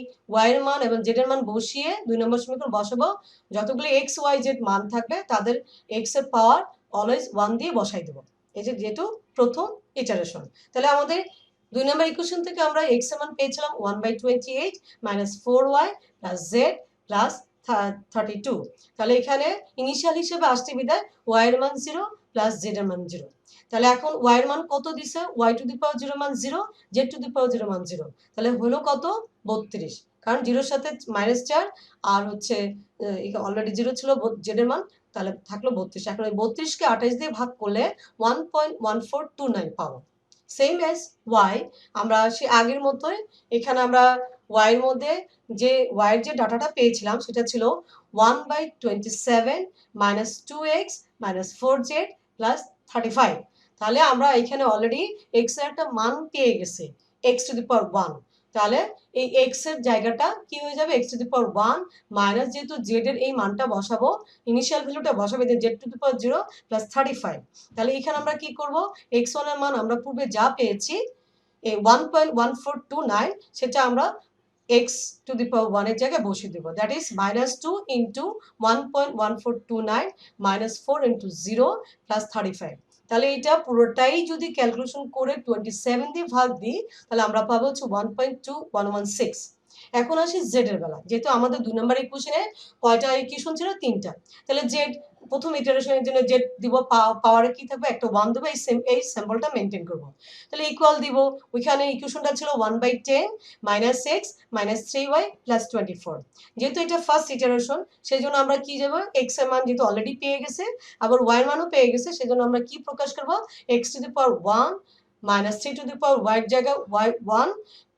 y এর মান এবং z এর মান বসিয়ে 2 নম্বর সমীকরণ বসাবো, যতগুলি x y z মান থাকবে তাদের x এর পাওয়ার অলওয়েজ 1 দিয়ে বসাই দেব, এই যে যেহেতু প্রথম ইটারেশন। তাহলে আমাদের 2 নম্বর ইকুয়েশন থেকে আমরা x এর মান পেয়েছিলাম 1/28 minus 4y plus z plus 32। তাহলে এখানে ইনিশিয়াল হিসেবে আসছে বিদায় y এর মান 0 প্লাস z এর মান 0। তাহলে এখন y এর মান কত দিছে, y টু দি পাওয়ার 0 মান 0, z টু দি পাওয়ার 0 মান 0, তাহলে হলো কত 32, কারণ 0 এর সাথে -4 আর হচ্ছে অলরেডি 0 ছিল z এর মান, তাহলে থাকলো 32। এখন এই 32 কে 28 দিয়ে ভাগ করলে 1.1429 পাবো। সেম এজ y, আমরা সেই আগের মতোই এখানে আমরা y এর মধ্যে যে y এর যে ডাটাটা পেয়েছিলাম সেটা ছিল 1/27 minus 2x minus 4z plus 35। তাহলে আমরা এখানে অলরেডি x এর একটা মান পেয়ে গেছি x টু দি পাওয়ার 1। তাহলে এই x এর জায়গাটা কি হয়ে যাবে x to the power 1 minus যেহেতু z এর এই মানটা বসাবো ইনিশিয়াল ভ্যালুটা বসাবো z to the power 0 plus 35। তাহলে এখানে আমরা কি করব x1 এর মান আমরা পূর্বে যা পেয়েছি এই 1.1429 সেটা আমরা x to the power 1 এর জায়গায় বসিয়ে দেব। That is -2 into 1.1429 minus 4 into 0 plus 35। তাহলে এটা পুরোটাই যদি ক্যালকুলেশন করে 27 দিয়ে ভাগ দিই তাহলে আমরা পাবো হচ্ছে 1.2116। এখন আসি z এর বেলা। যেহেতু আমাদের 2 নম্বর ইকুয়েশনে কয়টা ইকুয়েশন ছিল 3টা। তাহলে z প্রথম ইটারেশনের জন্য z দিব পাওয়ারে কি থাকবে একটা 1 দেব এই সিম্বলটা মেইনটেইন করব। তাহলে ইকুয়াল দিব ওইখানে ইকুয়েশনটা ছিল 1/10 minus x minus 3y plus 24। যেহেতু এটা ফার্স্ট ইটারেশন সেজন্য আমরা কি যাব x এর মান যেহেতু অলরেডি পেয়ে গেছে আবার y এর মানও পেয়ে গেছে সেজন্য আমরা কি প্রকাশ করব x to the power 1 minus 3 to the power y এর জায়গায় y1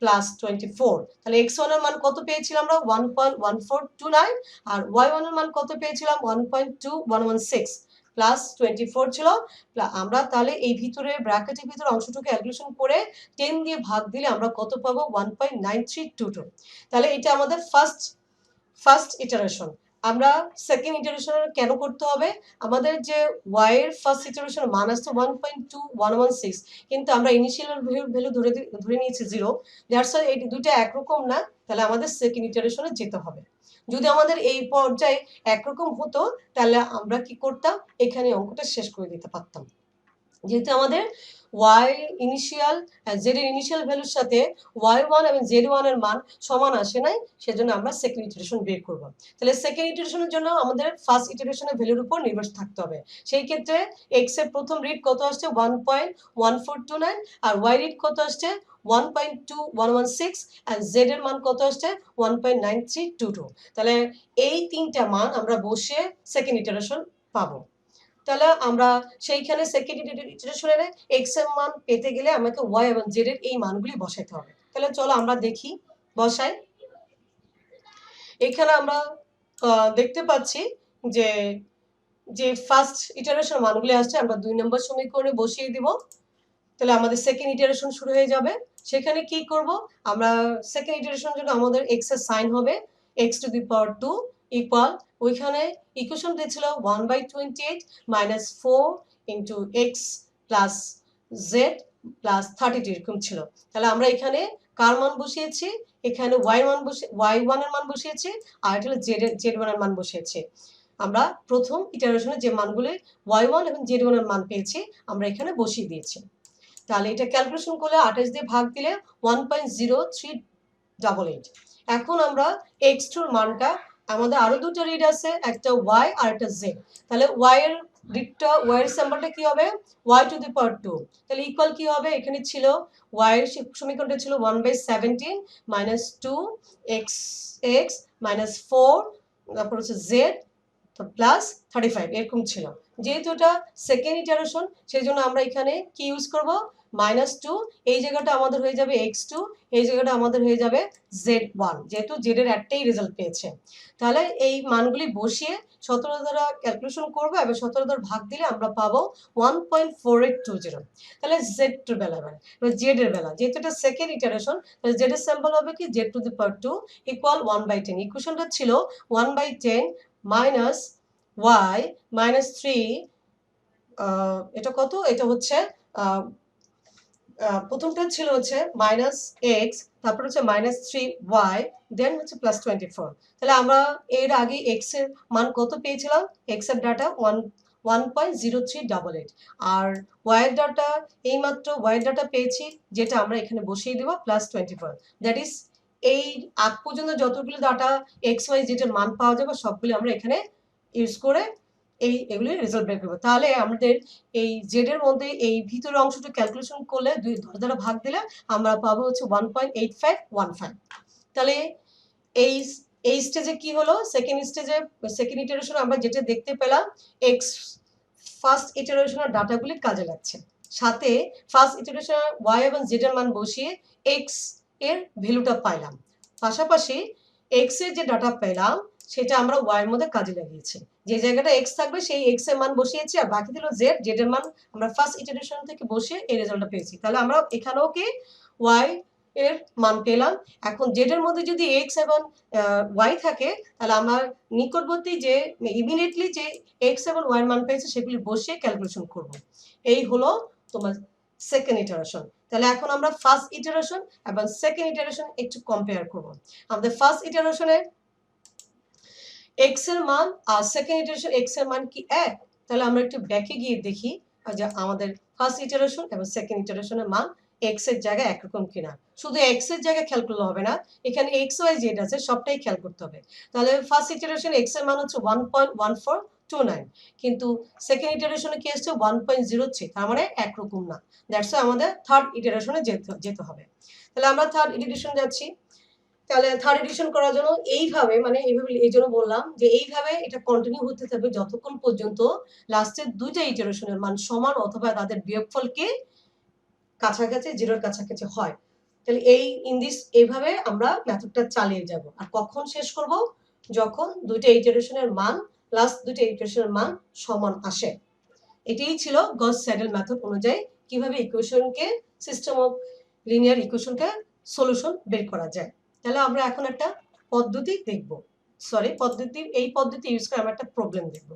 plus 24। তাহলে x1 এর মান কত পেয়েছিলাম আমরা 1.1429 আর y1 এর মান কত পেয়েছিলাম 1.2116 প্লাস 24 ছিল। আমরা তাহলে এই ভিতরে ব্র্যাকেটের ভিতরে অংশটুকু ক্যালকুলেশন করে 10 দিয়ে ভাগ দিলে আমরা কত পাবো 1.9322। তাহলে এটা আমাদের ফার্স্ট ইটারেশন। আমরা সেকেন্ড ইটারেশন কেন করতে হবে আমাদের যে y এর ফার্স্ট ইটারেশন মান আসছে 1.2116 কিন্তু আমরা ইনিশিয়াল ভ্যালু ধরে নিয়েছি 0। দ্যাটস ওয়াই এই দুটো একরকম না তাহলে আমাদের সেকেন্ড ইটারেশনে যেতে হবে। যদি আমাদের এই পর্যায়ে একরকম হতো তাহলে আমরা কি করতাম এখানে অঙ্কটা শেষ করে দিতে পারতাম। যেহেতু আমাদের y ইনিশিয়াল z এর ইনিশিয়াল ভ্যালুর সাথে y1 এবং z1 এর মান সমান আসে নাই সেজন্য আমরা সেকেন্ড ইটারেশন বের করব। তাহলে সেকেন্ড ইটারেশনের জন্য আমাদের ফার্স্ট ইটারেশনের ভ্যালুর উপর নির্ভর থাকতে হবে। সেই ক্ষেত্রে x এর প্রথম রিড কত আসছে 1.1429 আর y রিড কত আসছে 1.2116 আর z এর মান কত আসছে 1.9322। তাহলে এই তিনটা মান আমরা বসে সেকেন্ড ইটারেশন পাবো। তাহলে আমরা সেইখানে সেকেন্ড ইটারেশনে x এর মান পেতে গেলে আমাকে y এবং z এর এই মানগুলি বসাইতে হবে। তাহলে চলো আমরা দেখি বসাই। এখানে আমরা দেখতে পাচ্ছি যে যে ফার্স্ট ইটারেশন মানগুলি আসছে আমরা 2 নম্বর সমীকরণে বসিয়ে দিব। তাহলে আমাদের সেকেন্ড ইটারেশন শুরু হয়ে যাবে। সেখানে কি করব আমরা সেকেন্ড ইটারেশনের জন্য আমাদের x এর সাইন হবে x to the power 2 equal ওইখানে ইকুয়েশন দিয়েছিল 1/28 minus 4 into x plus z plus 32 এরকম ছিল। তাহলে আমরা এখানে কার মান বসিয়েছি এখানে y1 এর মান বসিয়েছি আর এটা হলো z1 এর মান বসিয়েছি। আমরা প্রথম ইটারেশনে যে মানগুলি y1 এবং z1 এর মান পেয়েছি আমরা এখানে বসিয়ে দিয়েছি। তাহলে এটা ক্যালকুলেশন করলে 28 দিয়ে ভাগ দিলে 1.0388। এখন আমরা x2 এর মানটা আমাদের আরো দুটো রিড আছে একটা y আর একটা z। তাহলে y এর রিডটা y এর সিম্বলটা কি হবে y টু দি পাওয়ার 2। তাহলে ইকুয়াল কি হবে এখানে ছিল y এর সমীকরণটা ছিল 1/17 minus 2x minus 4 তারপর হচ্ছে z প্লাস 35 এরকম ছিল। যেহেতু এটা সেকেন্ড ইটারেশন সেজন্য আমরা এখানে কি ইউজ করব -2 এই জায়গাটা আমাদের হয়ে যাবে x2 এই জায়গাটা আমাদের হয়ে যাবে z1 যেহেতু z এর একটাই রেজাল্ট পেয়েছে। তাহলে এই মানগুলি বসিয়ে 17 দ্বারা ক্যালকুলেশন করব এবং 17 দ্বারা ভাগ দিলে আমরা পাবো 1.4820। তাহলে z এর বেলা এবার z এর বেলা যেহেতু এটা সেকেন্ড ইটারেশন তাহলে z এর স্যাম্পল হবে কি z to the power 2 equal 1/10। ইকুয়েশনটা ছিল 1/10 minus y minus 3 এটা কত এটা হচ্ছে প্রথমটা ছিল হচ্ছে -x তারপর হচ্ছে -3y দেন হচ্ছে +24। তাহলে আমরা এর আগে x এর মান কত পেয়েছিলাম x এর ডাটা 1.0388 আর y এর ডাটা এইমাত্র y এর ডাটা পেয়েছি যেটা আমরা এখানে বসিয়ে দেব +24। দ্যাট ইজ এই আগ পর্যন্ত যতগুলো ডাটা x y z এর মান পাওয়া যাবে সবগুলো আমরা এখানে ইউজ করে এগুলি রেজাল্ট বের করব। তাহলে আমাদের এই z এর মধ্যে এই ভিতরের অংশটা ক্যালকুলেশন করলে 2 দ্বারা ভাগ দিলে আমরা পাবো হচ্ছে 1.8515। তাহলে এই স্টেজে কি হলো সেকেন্ড ইটারেশন আমরা যেটা দেখতে পেলাম x ফার্স্ট ইটারেশনের ডাটাগুলি কাজে লাগছে সাথে ফার্স্ট ইটারেশনে y এবং z এর মান বসিয়ে x এর ভ্যালুটা পাইলাম পাশাপাশি x এর যে ডাটা পেলাম সেটা আমরা y এর মধ্যে কাজে লাগিয়েছি যে জায়গাটা এক্স থাকবে সেই এক্স এর মান বসিয়েছি, আর বাকি ছিল জেড, জেড এর মান আমরা ফার্স্ট ইটারেশন থেকে বসিয়ে এই রেজাল্টটা পেয়েছি। তাহলে আমরা এখানেও কি ওয়াই এর মান পেলাম। এখন জেড এর মধ্যে যদি এক্স এবং ওয়াই থাকে, তাহলে আমার নিকটবর্তী যে ইমিডিয়েটলি যে এক্স এবং ওয়াই এর মান পেয়েছে সেগুলি বসিয়ে ক্যালকুলেশন করব। এই হলো তোমার সেকেন্ড ইটারেশন। তাহলে এখন আমরা ফার্স্ট ইটারেশন এবং সেকেন্ড ইটারেশন একটু কম্পেয়ার করব। আমাদের ফার্স্ট ইটারেশনে এক্স এর মান আর সেকেন্ড ইটারেশন এক্স এর মান কি এক? তাহলে আমরা একটু ব্যাকে গিয়ে দেখি যে আমাদের ফার্স্ট ইটারেশন এবং সেকেন্ড ইটারেশনের মান এক্স এর জায়গায় একরকম কিনা। শুধু এক্স এর জায়গায় খেয়াল করলে হবে না, এখানে এক্স ওয়াই জেড আছে, সবটাই খেয়াল করতে হবে। তাহলে ফার্স্ট ইটারেশন এক্স এর মান হচ্ছে 1.1429, কিন্তু সেকেন্ড ইটারেশনে কি আসছে 1.03, তার মানে একরকম না। দ্যাটস আমাদের থার্ড ইটারেশনে যেতে হবে। তাহলে আমরা থার্ড ইটারেশন যাচ্ছি। তাহলে থার্ড এডিশন করার জন্য এইভাবে, মানে এইভাবে, এই জন্য বললাম যে এইভাবে এটা কন্টিনিউ হতে থাকবে যতক্ষণ পর্যন্ত লাস্টের দুইটা ইটারেশনের মান সমান অথবা তাদের বিয়োগফলকে কাছাকাছি, জিরোর কাছাকাছি হয়। তাহলে এইভাবে আমরা মেথডটা চালিয়ে যাব। আর কখন শেষ করব? যখন দুইটা ইটারেশনের মান, লাস্ট দুইটা ইটারেশনের মান সমান আসে। এটাই ছিল গস স্যাডেল মেথড অনুযায়ী কিভাবে ইকুয়েশনকে, সিস্টেম অফ লিনিয়ার ইকুয়েশনকে সলিউশন বের করা যায়। তাহলে আমরা এখন একটা পদ্ধতি দেখব, এই পদ্ধতি ইউজ করে আমরা একটা প্রবলেম দেখব।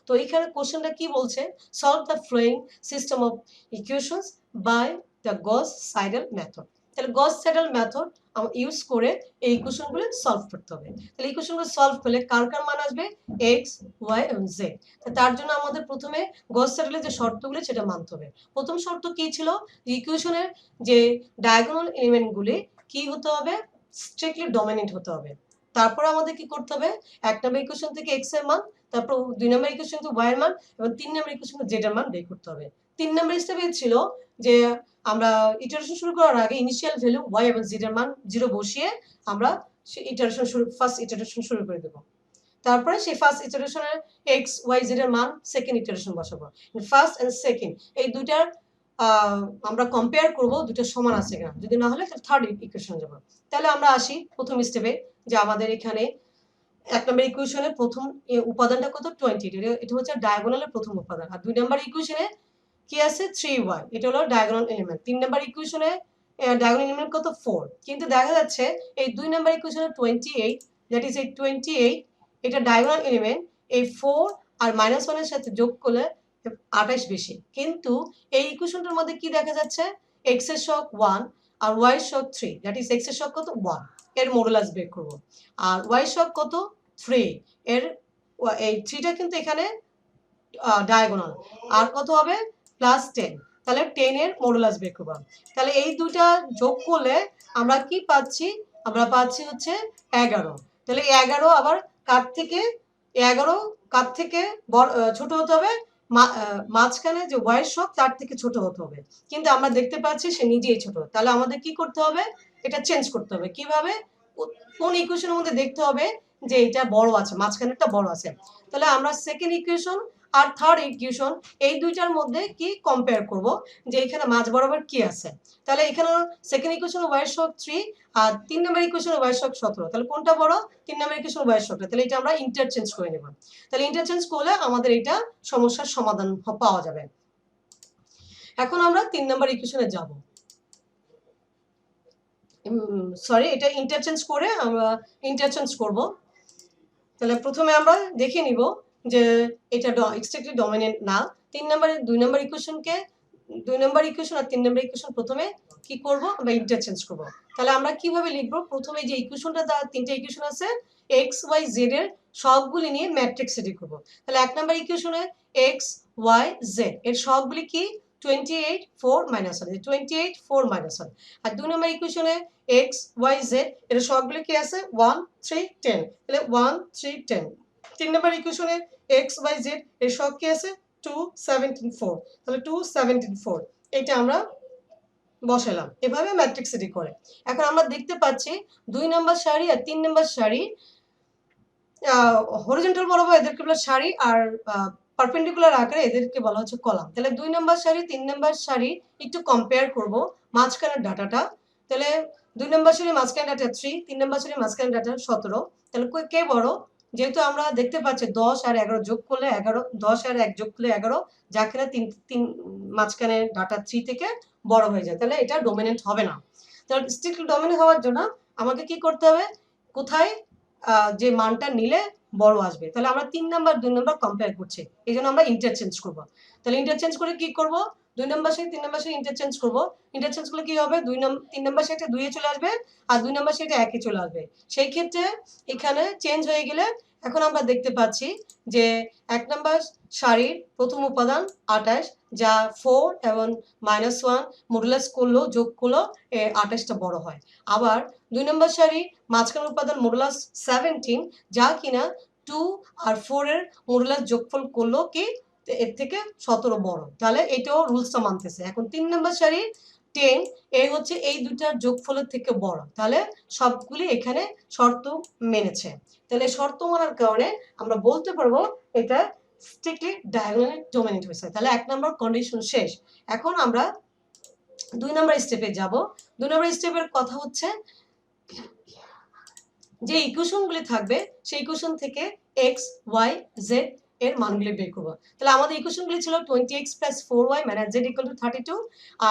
তো এখানে কোশ্চেনটা কি বলছে? Solve the following system of equations by the Gauss Seidel method. তাহলে গস সাইডেল মেথড ইউজ করে এই ইকুয়েশনগুলো সলভ করতে হবে। তাহলে ইকুয়েশনগুলো সলভ করলে কার কার মান আসবে? এক্স, ওয়াই এবং জেড। তার জন্য আমাদের প্রথমে গস সাইডেলের যে শর্তগুলো সেটা মানতে হবে। প্রথম শর্ত কি ছিল? ইকুয়েশনের যে ডায়াগোনাল এলিমেন্টগুলি কি হতে হবে? স্ট্রিক্টলি ডমিনেন্ট হতে হবে। তারপর আমাদের কি করতে হবে? এক নম্বর ইকুয়েশন থেকে এক্স এর মান, তারপর দুই নম্বর ইকুয়েশন থেকে ওয়াই এর মান এবং তিন নম্বর ইকুয়েশন থেকে জেড এর মান বের করতে হবে। তিন নম্বর স্টেপে ছিল যে আমরা ইটারেশন শুরু করার আগে ইনিশিয়াল ভ্যালু ওয়াই এবং জেড এর মান 0 বসিয়ে আমরা ফার্স্ট ইটারেশন শুরু করে দেব। তারপরে সেই ফার্স্ট ইটারেশনের এক্স ওয়াই জেড এর মান সেকেন্ড ইটারেশন বসাবো। ফার্স্ট এন্ড সেকেন্ড এই দুইটার আমরা কম্পেয়ার করব দুটো সমান আছে কিনা, যদি না হলে থার্ড ইকুয়েশন যাব। তাহলে আমরা আসি প্রথম স্টেপে, যে আমাদের এখানে এক নম্বর ইকুয়েশনের প্রথম উপাদানটা কত? 20, এটা হচ্ছে ডায়াগোনালের প্রথম উপাদান। আর দুই নম্বর ইকুয়েশনে কি আছে? 3y, এটা হলো ডায়াগোনাল এলিমেন্ট। তিন নম্বর ইকুয়েশনে ডায়াগোনাল এলিমেন্ট কত? 4। কিন্তু দেখা যাচ্ছে এই দুই নম্বর ইকুয়েশনে 28, দ্যাট ইজ এই 28, এটা ডায়াগোনাল এলিমেন্ট। এই 4 আর -1 এর সাথে যোগ করলে 28 বেশি। কিন্তু এই ইকুয়েশনটার মধ্যে কি দেখা যাচ্ছে? x এর সহগ 1 আর y এর সহগ 3, দ্যাট ইজ x এর সহগ কত? 1, এর মডুলাস বের করব। আর y এর সহগ কত? 3, এর এই 3টা কিন্তু এখানে ডায়াগোনাল। আর কত হবে? +10, তাহলে 10 এর মডুলাস বের করব। তাহলে এই দুটো যোগ করলে আমরা কি পাচ্ছি? আমরা পাচ্ছি হচ্ছে 11। তাহলে 11 আবার কার থেকে 11 কার থেকে ছোট হতে হবে? মাঝখানে যে y এর সহগ তার থেকে ছোট হতে হবে। কিন্তু আমরা দেখতে পাচ্ছি সে নিজেই ছোট। তাহলে আমাদের কি করতে হবে? এটা চেঞ্জ করতে হবে। কিভাবে? কোন ইকুয়েশনের মধ্যে দেখতে হবে যে এটা বড় আছে, মাঝখানেরটা বড় আছে। তাহলে আমরা সেকেন্ড ইকুয়েশন আর থার্ড ইকুয়েশন এই দুইটার মধ্যে কি কম্পেয়ার করব যে এখানে মাঝ বরাবর কি আছে। তাহলে এখানে সেকেন্ড ইকুয়েশন y এর সহগ 3 আর তিন নম্বর ইকুয়েশন y এর সহগ 17। তাহলে কোনটা বড়? তিন নম্বর ইকুয়েশন y এর সহগটা। তাহলে এটা আমরা ইন্টারচেঞ্জ করে নেব। তাহলে ইন্টারচেঞ্জ করলে আমাদের এটা সমস্যার সমাধান পাওয়া যাবে। এখন আমরা তিন নম্বর ইকুয়েশনে যাব। সরি, এটা ইন্টারচেঞ্জ করে আমরা ইন্টারচেঞ্জ করব। তাহলে প্রথমে আমরা দেখে নিব যে এটা এক্সট্রিক্টলি ডমিনেন্ট না। দুই নম্বর ইকুয়েশনকে, দুই নম্বর ইকুয়েশন আর তিন নম্বর ইকুয়েশন প্রথমে কি করব? আমরা ইন্টারচেঞ্জ করব। তাহলে আমরা কিভাবে লিখব? প্রথমে যে ইকুয়েশনটা, তিনটা ইকুয়েশন আছে, এক্স ওয়াই জেড এর সহগগুলি নিয়ে ম্যাট্রিক্স রেডি করব। তাহলে এক নম্বর ইকুয়েশনে এক্স ওয়াই জেড এর সহগগুলি কি? 28 4 -1, 28 4 -1। আর দুই নম্বর ইকুয়েশনে এক্স ওয়াই জেড এর সহগগুলি কি আছে? 1 3 10, তাহলে 1 3 10। তিন নম্বর ইকুয়েশনে এক্স ওয়াই জেড এর সহগ কি আছে? 2 17 4, তাহলে 2 17 4, এটা আমরা বসালাম। এভাবে ম্যাট্রিক্স রেডি করে এখন আমরা দেখতে পাচ্ছি দুই নম্বর সারি আর তিন নম্বর সারি হরিজন্টাল বরাবর এদেরকে বলা সারি, আর পারপেন্ডিকুলার আকারে এদেরকে বলা হচ্ছে কলাম। তাহলে দুই নম্বর সারি তিন নম্বর সারি একটু কম্পেয়ার করব মাঝখানের ডাটাটা। তাহলে দুই নম্বর সারি মাঝখানের ডাটা 3, তিন নম্বর সারি মাঝখানের ডাটা 17। তাহলে কে বড়? যেহেতু আমরা দেখতে পাচ্ছি 10 আর 11 যোগ করলে 11, 10 আর 1 যোগ করলে 11, যা কিনা তিন মাঝখানে ডাটা 3 থেকে বড় হয়ে যায়, তাহলে এটা ডোমিনেন্ট হবে না। তাহলে স্ট্রিক্টলি ডোমিনেন্ট হওয়ার জন্য আমাকে কি করতে হবে, কোথায় যে মানটা নিলে বড় আসবে, তাহলে আমরা 3 নাম্বার 2 নাম্বার কম্পেয়ার করছি, এই জন্য আমরা ইন্টারচেঞ্জ করব। তাহলে ইন্টারচেঞ্জ করে কি করব, 2 নাম্বার সাথে 3 নাম্বার সাথে ইন্টারচেঞ্জ করব। ইন্টারচেঞ্জ করলে কি হবে, 3 নাম্বার সাথে 2 এ চলে আসবে আর 2 নাম্বার সাথে 1 এ চলে আসবে। সেই ক্ষেত্রে এখানে চেঞ্জ হয়ে গেলে এখন আমরা দেখতে পাচ্ছি যে 1 নাম্বার সারির প্রথম উপাদান 28, যা 4 এবং -1 মডুলাস করলো, যোগ করলো 28টা বড় হয়। আবার 2 নম্বর সারির মাঝখানের উপাদান মডুলাস 17, যা কিনা 2 আর 4 এর মডুলাস যোগফল করলো কি এর থেকে 17 বড়, তাহলে এটাও রুলসটা মানতেছে। এখন 3 নম্বর সারির 10 এই হচ্ছে এই দুটার যোগফলের থেকে বড়, তাহলে সবগুলি এখানে শর্ত মেনেছে। তাহলে শর্ত মানার কারণে আমরা বলতে পারবো এটা স্ট্রিক্টলি ডায়াগোনালি ডোমিনেন্ট হয়েছে। তাহলে 1 নম্বর কন্ডিশন শেষ। এখন আমরা 2 নম্বর স্টেপে যাব। 2 নম্বর স্টেপের কথা হচ্ছে যে ইকুয়েশনগুলি থাকবে সেই ইকুয়েশন থেকে x, y, z এর মানগুলি বের করব। তাহলে আমাদের ইকুয়েশনগুলি ছিল 20x + 4y - z = 32,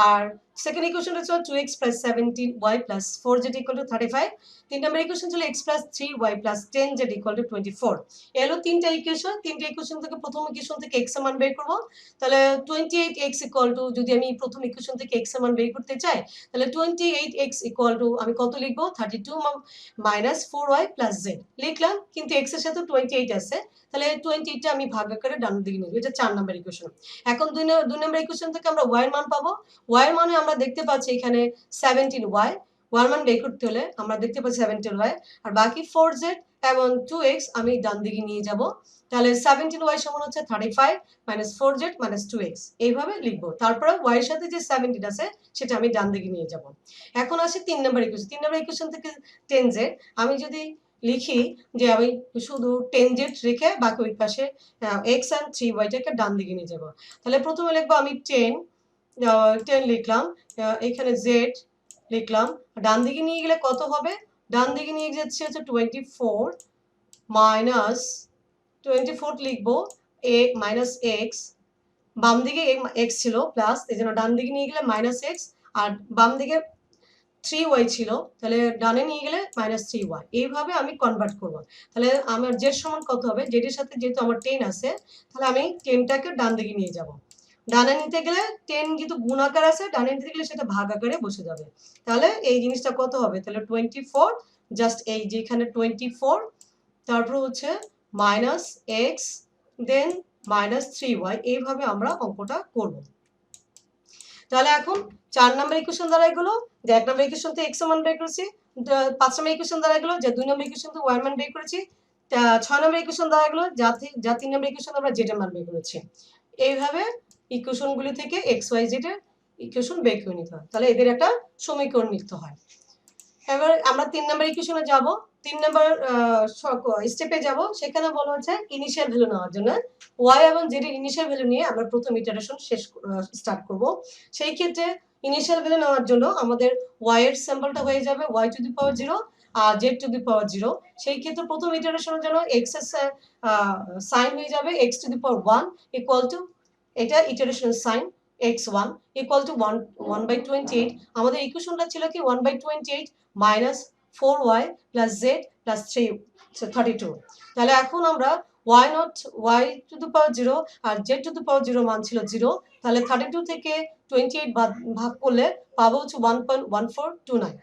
আর সেকেন্ড ইকুয়েশনটা ছিল 2x + 17y + 4z = 35। তিন নম্বর ইকুয়েশন ছিল x + 3y + 10z = 24। এলো তিনটা ইকুয়েশন। তিনটা ইকুয়েশন থেকে প্রথম ইকুয়েশন থেকে x এর মান বের করব। তাহলে 28x = যদি আমি প্রথম ইকুয়েশন থেকে x এর মান বের করতে চাই, তাহলে 28x = আমি কত লিখব, 32 - 4y + z লিখলাম, কিন্তু x এর সাথে 28 আছে, তাহলে 28 টা আমি ভাগ করে ডান দিকে নিব। এটা 4 নাম্বার ইকুয়েশন। এখন 2 নাম্বার ইকুয়েশন থেকে আমরা y এর মান পাবো। y এর মানে আমরা দেখতে পাচ্ছি এখানে 17y, y এর মান বের করতে হলে আমরা দেখতে পাচ্ছি 17y, আর বাকি 4z এবং 2x আমি ডান দিকে নিয়ে যাব। তাহলে 17y সমান হচ্ছে 35 - 4z - 2x, এইভাবে লিখব। তারপরে y এর সাথে যে 17 আছে সেটা আমি ডান দিকে নিয়ে যাব। এখন আসি 3 নাম্বার ইকুয়েশন। 3 নাম্বার ইকুয়েশন থেকে 10z আমি যদি লিখি যে আমি শুধু 10z রেখে বাকি ওই পাশে x and 3y টাকে ডান দিকে নিয়ে যাব। তাহলে প্রথমে লিখবো আমি 10 লিখলাম, এখানে z লিখলাম, ডান দিকে নিয়ে গেলে কত হবে, ডান দিকে নিয়ে যাচ্ছে হচ্ছে 24 - 24 লিখবো a - x, বাম দিকে x ছিল প্লাস, এজন্য ডান দিকে নিয়ে গেলে -x, আর বাম দিকে 3y ছিল, তাহলে ডানে নিয়ে গেলে -3y, এইভাবে আমি কনভার্ট করব। তাহলে আমার z সমান কত হবে, z এর সাথে যেহেতু আমার 10 আছে, তাহলে আমি 10 টাকে ডান দিকে নিয়ে যাব। ডানে নিতে গেলে 10 যেহেতু গুণ আকার আছে, ডানে নিতে গেলে সেটা ভাগ আকারে বসে যাবে। তাহলে এই জিনিসটা কত হবে, তাহলে 24, জাস্ট এই যে এখানে 24, তারপর হচ্ছে -x, দেন -3y, এইভাবে আমরা অঙ্কটা করব। তাহলে এখন 4 নাম্বার ইকুয়েশন দ্বারা এগুলো যে 1 নাম্বার ইকুয়েশন থেকে x এর মান বের করেছি, 5 নাম্বার ইকুয়েশন দ্বারা এগুলো যে 2 নাম্বার ইকুয়েশন থেকে y এর মান বের করেছি, 6 নাম্বার ইকুয়েশন দ্বারা এগুলো যা 3 নাম্বার ইকুয়েশন আমরা z এর মান বের করেছি। এইভাবে ইকুয়েশনগুলি থেকে x, y, z এর ইকুয়েশন বের করে নিতে হয়। তাহলে এদের একটা সমীকরণ লিখতে হয়। এবার আমরা 3 নাম্বার ইকুয়েশনে যাব। 3 নাম্বার স্টেপে যাব। সেখানে বলা হচ্ছে ইনিশিয়াল ভ্যালু নেওয়ার জন্য y এবং z এর ইনিশিয়াল ভ্যালু নিয়ে আমরা প্রথম ইটারেশন স্টার্ট করব। সেই ক্ষেত্রে ইনিশিয়াল ভ্যালু নেওয়ার জন্য আমাদের y এর স্যাম্পলটা হয়ে যাবে y⁴ আর z⁴। সেই ক্ষেত্রে প্রথম ইটারেশনের জন্য x এর সাইন হয়ে যাবে x⁴ এটা ইটারেশনের সাইন x1 = 1/28। আমাদের ইকুয়েশনটা ছিল কি 1/28 - 4y + z + 32। তাহলে এখন আমরা y⁴ আর z⁴ মান ছিল 0, তাহলে 32 থেকে 28 ভাগ করলে পাবো হচ্ছে 1.1429।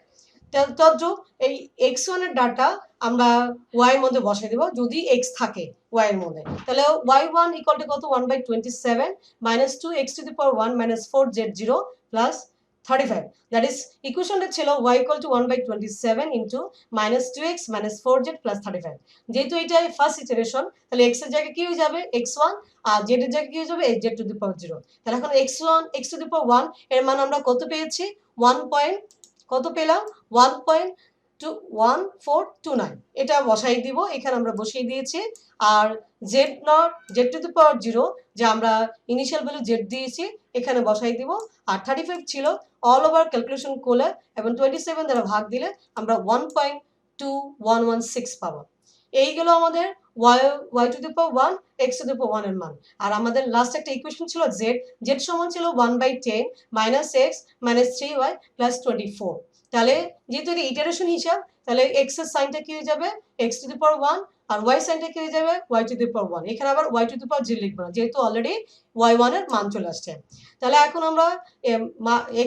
তদ্রূপ এই x1 এর ডাটা আমরা y এর মধ্যে বসাই দেব যদি x থাকে y এর মধ্যে। তাহলে y1 = কত, 1/27 - 2x⁴1 - 4z0 + 35। দ্যাট ইজ ইকুয়েশনটা ছিল y = 1/27 * -2x - 4z + 35। যেহেতু এটা ফার্স্ট ইটারেশন, তাহলে x এর জায়গায় কি হয়ে যাবে x1, আর z এর জায়গায় কি হয়ে যাবে z⁴। তাহলে এখন x1 এর মান আমরা কত পেয়েছি, 1. কত পেলাম, 1.1429। এটা বসাই দিব, এখানে আমরা বসিয়ে দিয়েছি। আর z⁴ যে আমরা ইনিশিয়াল ভ্যালু z দিয়েছি এখানে বসাই দিব। আর 35 ছিল, অল ওভার ক্যালকুলেশন করলে এবং 27 দ্বারা ভাগ দিলে আমরা 1.2116 পাবো। এইগুলো আমাদের y to the power 1 x to the power 1 এর মান। আর আমাদের লাস্ট একটা ইকুয়েশন ছিল z সমান ছিল 1/10 - x - 3y + 24। তাহলে যেহেতু এটা ইটারেশন হিসাব, তাহলে x এর সাইনটা কি হয়ে যাবে x টু দি পাওয়ার 1, আর y সাইনটা কি হয়ে যাবে y টু দি পাওয়ার 1। এখানে আবার y টু দি পাওয়ার 0 লিখব না, যেহেতু অলরেডি y1 এর মান চলে আসছে। তাহলে এখন আমরা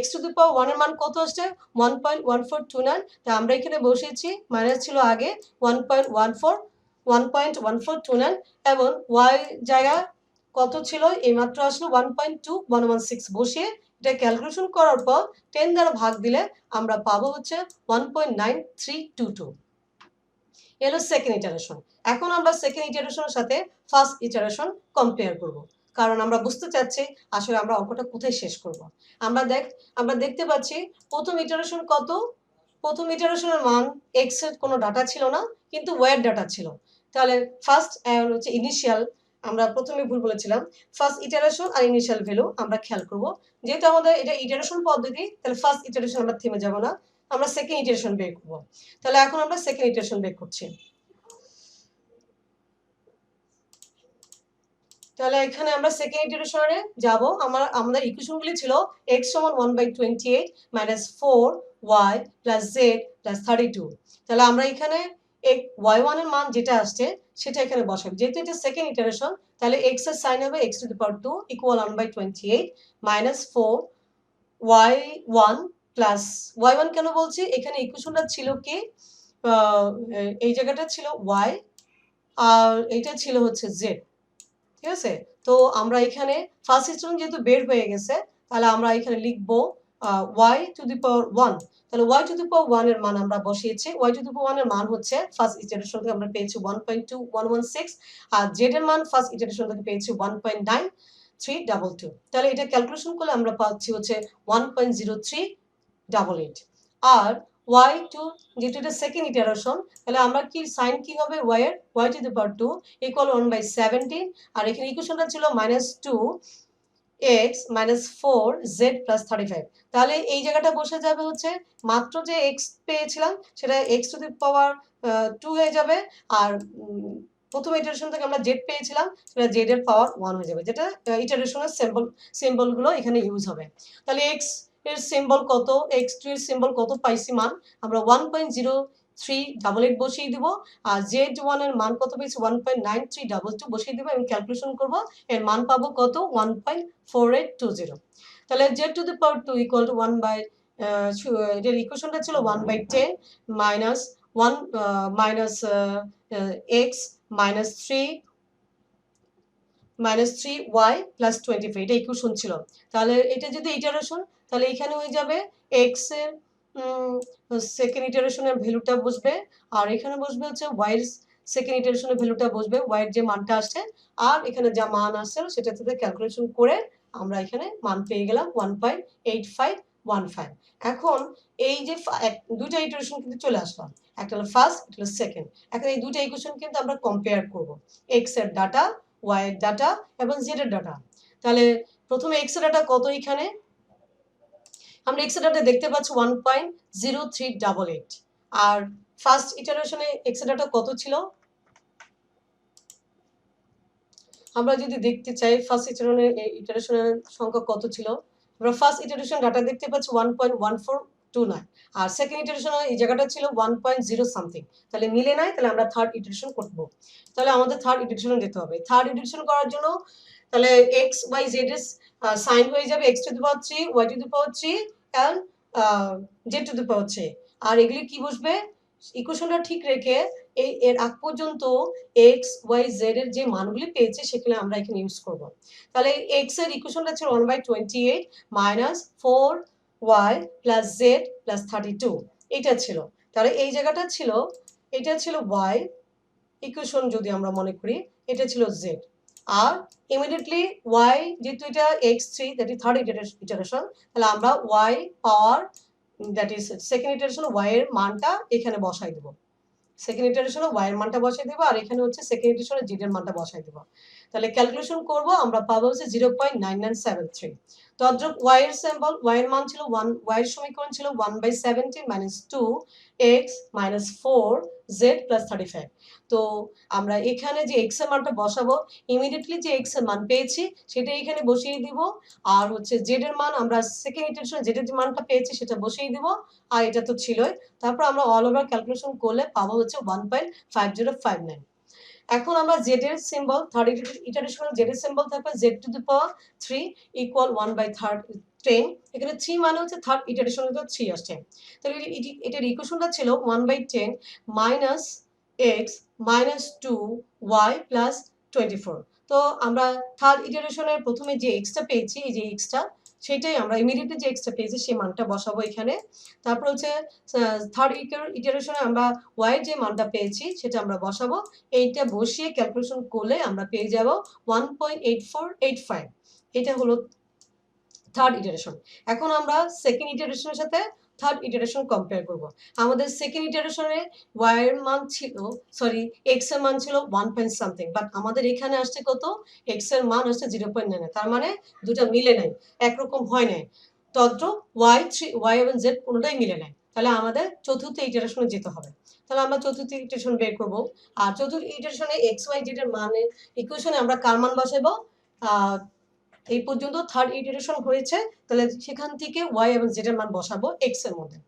x টু দি পাওয়ার 1 এর মান কত আসছে 1.1429। তাই আমরা এখানে বসিয়েছি, মাইনাস ছিল আগে 1.1429 এবং y জায়গায় কত ছিল এইমাত্র আসলো 1.2116 বসিয়ে এটা ক্যালকুলেশন করার পর 10 দ্বারা ভাগ দিলে আমরা পাবো হচ্ছে 1.9322। এলো সেকেন্ড ইটারেশন। এখন আমরা সেকেন্ড ইটারেশনের সাথে ফার্স্ট ইটারেশন কম্পেয়ার করব, কারণ আমরা বুঝতে চাচ্ছি আসলে আমরা অঙ্কটা কোথায় শেষ করব। আমরা দেখতে পাচ্ছি প্রথম ইটারেশন কত, প্রথম ইটারেশনের মান x এর কোনো ডাটা ছিল না, কিন্তু y এর ডাটা ছিল। তাহলে ফার্স্ট হচ্ছে ইনিশিয়াল, আমরা প্রথমে ভুল বলেছিলাম, ফার্স্ট ইটারেশন আর ইনিশিয়াল ভ্যালু আমরা খেয়াল করব। যেহেতু আমাদের এটা ইটারেশন পদ্ধতি, তাহলে ফার্স্ট ইটারেশন আমরা থেমে যাব না, আমরা সেকেন্ড ইটারেশন বের করব। তাহলে এখন আমরা সেকেন্ড ইটারেশন বের করছি। তাহলে এখানে আমরা সেকেন্ড ইটারেশনে যাব। আমাদের ইকুয়েশনগুলি ছিল x সমান 1/28 - 4y + z + 32। তাহলে আমরা এখানে y1 এর মান যেটা আসছে সেটা এখানে বসাবো। যেহেতু এটা সেকেন্ড ইটারেশন, তাহলে x এর সাইন হবে x to the power 2 = 1/28 - 4 y1 plus y1 কেন বলছি, এখানে ইকুয়েশনটা ছিল কি এই জায়গাটা ছিল y আর এটা ছিল হচ্ছে z, ঠিক আছে। তো আমরা এখানে ফার্স্ট ইটারেশন যেহেতু বের হয়ে গেছে, তাহলে আমরা এখানে লিখবো y টু দি পাওয়ার 1। তাহলে y টু দি পাওয়ার 1 এর মান আমরা বসিয়েছি। y টু দি পাওয়ার 1 এর মান হচ্ছে ফার্স্ট ইটারেশন থেকে আমরা পেয়েছি 1.2116, আর z এর মান ফার্স্ট ইটারেশন থেকে পেয়েছি 1.9322। তাহলে এটা ক্যালকুলেশন করলে আমরা পাচ্ছি হচ্ছে 1.0388। আর y2 যেহেতু এটা সেকেন্ড ইটারেশন, তাহলে আমরা কি সাইন কি হবে y এর y টু দি পাওয়ার 2 = 1/17, আর এখানে ইকুয়েশনটা ছিল -2x - 4z + 35। তাহলে এই জায়গাটা বসে যাবে হচ্ছে মাত্র যে x পেয়েছিলাম সেটা x টু দি পাওয়ার 2 হয়ে যাবে, আর প্রথম ইটারেশন থেকে আমরা z পেয়েছিলাম সেটা z এর পাওয়ার 1 হয়ে যাবে, যেটা ইটারেশনের সিম্বলগুলো এখানে ইউজ হবে। তাহলে x এর সিম্বল কত, x2 এর সিম্বল কত পাইছি মান আমরা 1.0388 বসিয়ে দিব, আর z1 এর মান কত পেয়েছি 1.9322 বসিয়ে দিব এবং ক্যালকুলেশন করব, এর মান পাবো কত 1.4820। তাহলে z to the power 2 = 1 by এর ইকুয়েশনটা ছিল 1/10 মাইনাস 1 মাইনাস x - 3y + 25, এটা ইকুয়েশন ছিল। তাহলে এটা যদি ইটারেশন, তাহলে এখানে হয়ে যাবে x এর সেকেন্ড ইটারেশনের ভ্যালুটা বসবে, আর এখানে বসবে হচ্ছে y এর সেকেন্ড ইটারেশনের ভ্যালুটা বসবে, y এর যে মানটা আসছে আর এখানে যা মান আসছে সেটা থেকে ক্যালকুলেশন করে আমরা এখানে মান পেয়ে গেলাম 1.8515। এখন এই যে দুইটা ইটারেশন কিন্তু চলে আসলো, একটা হলো ফার্স্ট, একটা হলো সেকেন্ড। এখন এই দুইটা ইকুয়েশন কিন্তু আমরা কম্পেয়ার করব, x এর ডাটা, y এর ডাটা এবং z এর ডাটা। তাহলে প্রথমে x এর ডাটা কত, এখানে আমরা x এর ডাটা দেখতে পাচ্ছি 1.0388, আর ফার্স্ট ইটারেশনে x এর ডাটা কত ছিল আমরা যদি দেখতে চাই, ফার্স্ট ইটারেশনের সংখ্যা কত ছিল, আমরা ফার্স্ট ইটারেশন ডাটা দেখতে পাচ্ছি 1.1429, আর সেকেন্ড ইটারেশনে এই জায়গাটা ছিল 1.0 সামথিং, তাহলে মিলে নাই, তাহলে আমরা থার্ড ইটারেশন করব। তাহলে আমাদের থার্ড ইটারেশন দিতে হবে। থার্ড ইটারেশন করার জন্য তাহলে x y z এর সাইন হয়ে যাবে x to the power 3 y to the power 3 and z to the power 3, আর এগুলি কি বসবে ইকুয়েশনটা ঠিক রেখে এর আগ পর্যন্ত x y z এর যে মানগুলি পেয়েছে সেগুলো আমরা এখানে ইউজ করব। তাহলে x এর ইকুয়েশনটা ছিল 1/28 - 4y + z + 32, এটা ছিল। তাহলে এই জায়গাটা ছিল, এটা ছিল y ইকুয়েশন, যদি আমরা মনে করি এটা ছিল z, আর ইমিডিয়েটলি y যেহেতু এটা x3 that is third iteration, তাহলে আমরা y power that is second iteration y এর মানটা এখানে বসাই দেব, সেকেন্ড ইটারেশনে y এর মানটা বসাই দেব, আর এখানে হচ্ছে সেকেন্ড ইটারেশনে z এর মানটা বসাই দেব। তাহলে ক্যালকুলেশন করব, আমরা পাবো হচ্ছে 0.9973। তো অদ্রক y এর সিম্বল, y এর মান ছিল 1, y এর সমীকরণ ছিল 1/17 - 2x - 4z + 35। তো আমরা এখানে যে x এর মানটা বসাবো, ইমিডিয়েটলি যে x এর মান পেয়েছি সেটা এখানে বসিয়ে দিব, আর হচ্ছে z এর মান আমরা সেকেন্ড ইটারেশনে z এর যে মানটা পেয়েছি সেটা বসিয়ে দিব, আর এটা তো ছিলই। তারপর আমরা অল ওভার ক্যালকুলেশন করলে পাবো হচ্ছে 1.5059। এখন আমরা z এর সিম্বল, থার্ড ইটারেশনে z এর সিম্বল থাকবে z⁻³ = 1/10। এখানে 3 মানে হচ্ছে থার্ড ইটারেশনে তো 3 আসছে। তাহলে এটার ইকুয়েশনটা ছিল 1/10 - x - 2y + 24। তো আমরা থার্ড ইটারেশনের প্রথমে যে x টা পেয়েছি, এই যে x টা, সেটাই আমরা ইমিডিয়েটলি যে x টা পেয়েছি সেই মানটা বসাবো এখানে। তারপর হচ্ছে থার্ড ইটারেশনে আমরা y এর যে মানটা পেয়েছি সেটা আমরা বসাবো। এইটা বসিয়ে ক্যালকুলেশন করলে আমরা পেয়ে যাব 1.8485। এটা হলো থার্ড ইটারেশন। এখন আমরা সেকেন্ড ইটারেশনের সাথে থার্ড ইটারেশন কম্পেয়ার করব। আমাদের সেকেন্ড ইটারেশনে y এর মান ছিল, সরি, x এর মান ছিল 1 পয়েন্ট সামথিং, বাট আমাদের এখানে আসছে কত, x এর মান আসছে 0.9। তার মানে দুটো মিলে নাই, একরকম হয় নাই। তদ্র y এবং z কোনোটাই মিলে নাই। তাহলে আমাদের চতুর্থ ইটারেশনে যেতে হবে। তাহলে আমরা চতুর্থ ইটারেশন বের করব। আর চতুর্থ ইটারেশনে x y z এর মানের ইকুয়েশনে আমরা কার মান বসাবো, এই পর্যন্ত থার্ড ইটারেশন হয়েছে, তাহলে সেখান থেকে y এবং z এর মান বসাবো x এর মধ্যে।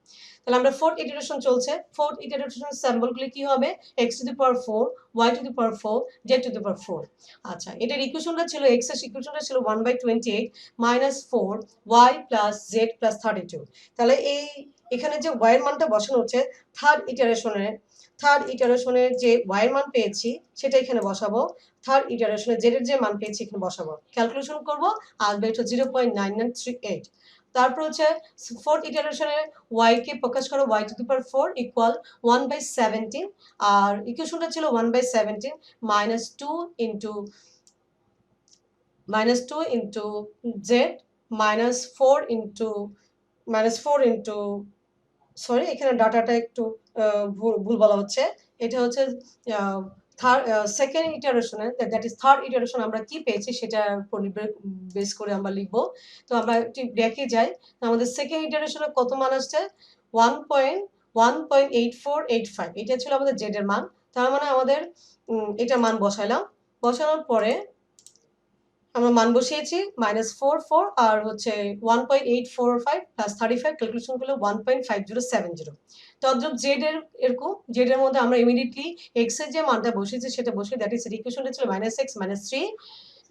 তাহলে আমরা ফোর্থ ইটারেশন চলছে, ফোর্থ ইটারেশনের সিম্বলগুলো কি হবে, x⁴, y⁴, z⁴। আচ্ছা, এটার ইকুয়েশনটা ছিল, x এর ইকুয়েশনটা ছিল 1/28 - 4y + z + 32। তাহলে এখানে যে y এর মানটা বসানো হচ্ছে থার্ড ইটারেশনের যে y এর মান পেয়েছি সেটা এখানে বসাবো, থার্ড ইটারেশনে z এর যে মান পেয়েছি এখানে বসাবো, ক্যালকুলেশন করব, আসবে এটা 0.9938। তারপর হচ্ছে ফোর্থ ইটারেশনে y কে প্রকাশ করো, y⁴ = 1/17, আর ইকুয়েশনটা ছিল 1/17 - 2 into z -4 into সরি, এখানে ডাটাটা একটু ভুল বলা হচ্ছে। এটা হচ্ছে সেকেন্ড ইটারেশনে, দ্যাট ইজ থার্ড ইটারেশন আমরা কি পেয়েছি সেটার উপর বেস করে আমরা লিখবো। তো আমরা একটু ব্যাকে যাই। আমাদের সেকেন্ড ইটারেশনে কত মান আসছে, 1.8485। এটা ছিল আমাদের জেড এর মান। তার মানে আমাদের এটার মান বসাইলাম, বসানোর পরে আমরা মান বসিয়েছি -44 আর হচ্ছে 1.845 + 35, ক্যালকুলেশন করলে 1.5070। তদ্রূপ জেড এর এরকম, জেড এর মধ্যে আমরা ইমিডিয়েটলি এক্স এর যে মানটা বসিয়েছি সেটা বসিয়ে, দ্যাট ইজ ইকুয়েশনটা ছিল -x - 3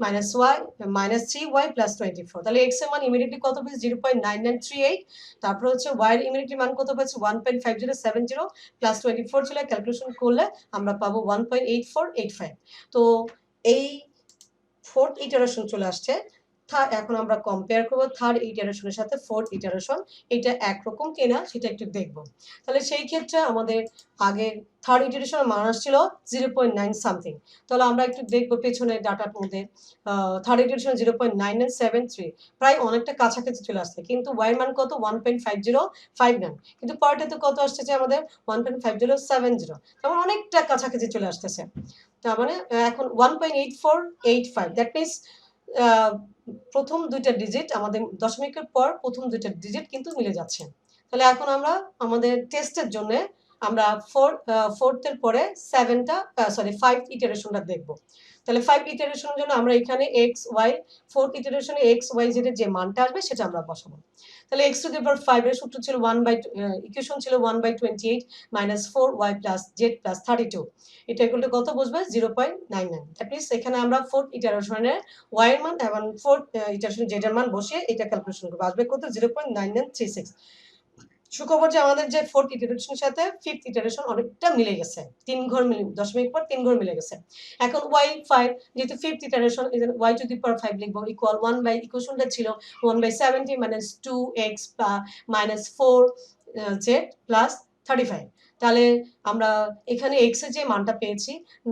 -3y + 24। তাহলে x এর মান ইমিডিয়েটলি কত পেয়েছি, 0.9938। তারপর হচ্ছে y এর ইমিডিয়েটলি মান কত পেয়েছি, 1.5070 + 24 ছিল, ক্যালকুলেশন করলে আমরা পাবো 1.8485। তো এই ফোর্থ ইটারেশন চলে আসছে। এখন আমরা কম্পেয়ার করব থার্ড ইটারেশনের সাথে ফোর্থ ইটারেশন, এটা একরকম কিনা সেটা একটু দেখব। তাহলে সেই ক্ষেত্রে আমাদের আগে থার্ড ইটারেশনের মান আসছিল 0.9 সামথিং। তাহলে আমরা একটু দেখবো পেছনের ডাটার মধ্যে, থার্ড ইটারেশন 0.9973, প্রায় অনেকটা কাছাকাছি চলে আসছে। কিন্তু y এর মান কত, 1.5059, কিন্তু পরেরটাতে কত আসছে যে আমাদের 1.5070, তেমন অনেকটা কাছাকাছি চলে আসতেছে। তার মানে এখন 1.8485, দ্যাট মিনস প্রথম দুইটা ডিজিট, আমাদের দশমিকের পর প্রথম দুইটা ডিজিট কিন্তু মিলে যাচ্ছে। তাহলে এখন আমরা আমাদের টেস্টের জন্য আমরা ফোর্থ এর পরে 5 ইটারেশনটা দেখব। তাহলে 5 ইটারেশনের জন্য আমরা এখানে x y, ফোর্থ ইটারেশনে x y z এর যে মানটা আসবে সেটা আমরা বসাবো। তাহলে x⁵ এর সূত্র ছিল ইকুয়েশন ছিল 1/28 - 4y + z + 32। এটা ইকুয়াল টু কত বসবে, 0.99। দ্যাট মিনস এখানে আমরা ফোর্থ ইটারেশনের y এর মান এবং ফোর্থ ইটারেশন z এর মান বসিয়ে এটা ক্যালকুলেশন করব, আসবে কত, 0.9936। সুখবর যে আমাদের যে ফোর্থ ইটারেশনের সাথে ফিফথ ইটারেশন অনেকটা মিলে গেছে, 3 ঘর মিলে, দশমিক পর 3 ঘর মিলে গেছে। এখন y5, যেহেতু ফিফথ ইটারেশন, এই জন্য y⁵ লিখবো, ইকুয়াল 1 বাই, ইকুয়েশনটা ছিল 1/70 - 2x - 4z + 35। তাহলে আমরা এখানে x এর যে মানটা পেয়েছি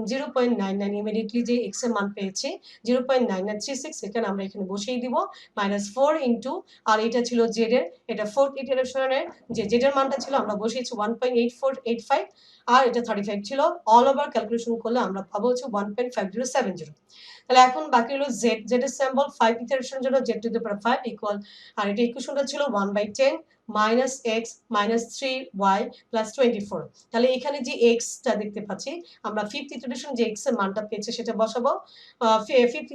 0.99, ইমিডিয়েটলি যে x এর মান পেয়েছি 0.9936, এখানে আমরা এখানে বসিয়ে দিব, -4 ইনটু, আর এটা ছিল z এর, এটা ফোর্থ ইটারেশনের যে z এর মানটা ছিল আমরা বসিয়েছি 1.8485, আর এটা 35 ছিল। অল ওভার ক্যালকুলেশন করলে আমরা পাবো হচ্ছে 1.5070। তাহলে এখন বাকি হলো জেড, জেড এর সিম্বল 5 ইটারেশনের জন্য z to the power 5 equal, আর এটা ইকুয়েশনটা ছিল 1/10 minus x minus 3y plus 24। তাহলে এখানে যে x টা দেখতে পাচ্ছি আমরা ফিফথ ইটারেশন যে x এর মানটা পেয়েছে সেটা বসাবো, ফিফথ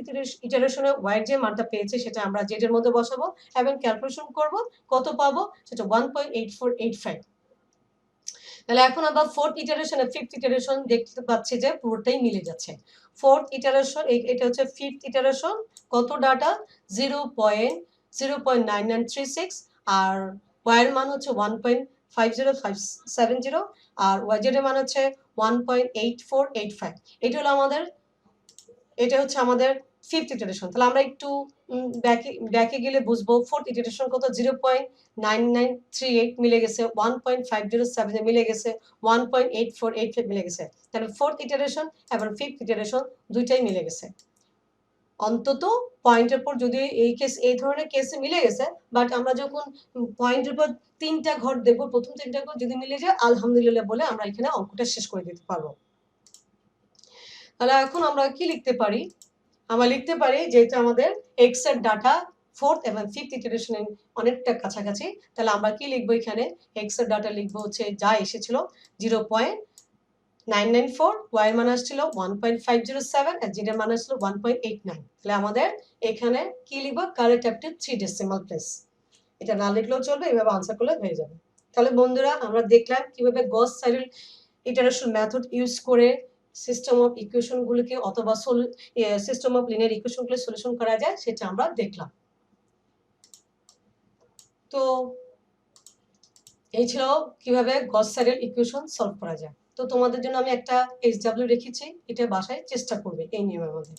ইটারেশনে y এর যে মানটা পেয়েছে সেটা আমরা z এর মধ্যে বসাবো এবং ক্যালকুলেশন করব কত পাবো, সেটা 1.8485। তাহলে এখন আমরা ফোর্থ ইটারেশন আর ফিফথ ইটারেশন দেখতে পাচ্ছি যে পুরোটাই মিলে যাচ্ছে। ফোর্থ ইটারেশন এটা হচ্ছে ফিফথ ইটারেশন, কত ডাটা 0.9936, আর y এর মান হচ্ছে 1.50570, আর y এর মান হচ্ছে 1.8485। এটা হচ্ছে আমাদের ফিফথ ইটারেশন। তাহলে আমরা একটু ব্যাকে গেলে বুঝবো ফোর্থ ইটারেশন কত, 0.9938 মিলে গেছে, 1.507 মিলে গেছে, 1.8485 মিলে গেছে। তাহলে ফোর্থ ইটারেশন এবং ফিফথ ইটারেশন দুইটাই মিলে গেছে। অন্তত পয়েন্টের পর যদি এই ধরনের কেসে মিলে গেছে, বাট আমরা যখন পয়েন্টের পর 3টা ঘর দেখবো, প্রথম 3টা ঘর যদি মিলে যায় আলহামদুলিল্লাহ বলে আমরা এখানে অঙ্কটা শেষ করে দিতে পারবো। তাহলে এখন আমরা কি লিখতে পারি, আমরা লিখতে পারি যেহেতু আমাদের এক্স এর ডাটা ফোর্থ এবং ফিফথ ইটারেশনে অনেকটা কাছাকাছি, তাহলে আমরা কি লিখবো, এখানে এক্স এর ডাটা লিখবো হচ্ছে যা এসেছিল 0.994, ওয়াই এর মান আসছিল 1.507 আর জেড এর মান আসছিল 1.89। তাহলে আমাদের এখানে কি লিখবো, correct up to 3 decimal place. এটা না লিখলেও চলবে, এভাবে আনসার করলে হয়ে যাবে। তাহলে বন্ধুরা আমরা দেখলাম কিভাবে গস সাইডেল ইটারেশন মেথড ইউজ করে সিস্টেম অফ ইকুয়েশন গুলোকে অথবা সিস্টেম অফ লিনিয়ার ইকুয়েশন গুলো সলিউশন করা যায়, সেটা আমরা দেখলাম। তো এই ছিল কিভাবে গস সাইডেল ইকুয়েশন সলভ করা যায়। তো তোমাদের জন্য আমি একটা SW রেখেছি, এটা বাসায় চেষ্টা করবে এই নিয়মের মধ্যে।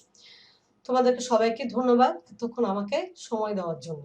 তোমাদেরকে সবাইকে ধন্যবাদ এতক্ষণ আমাকে সময় দেওয়ার জন্য।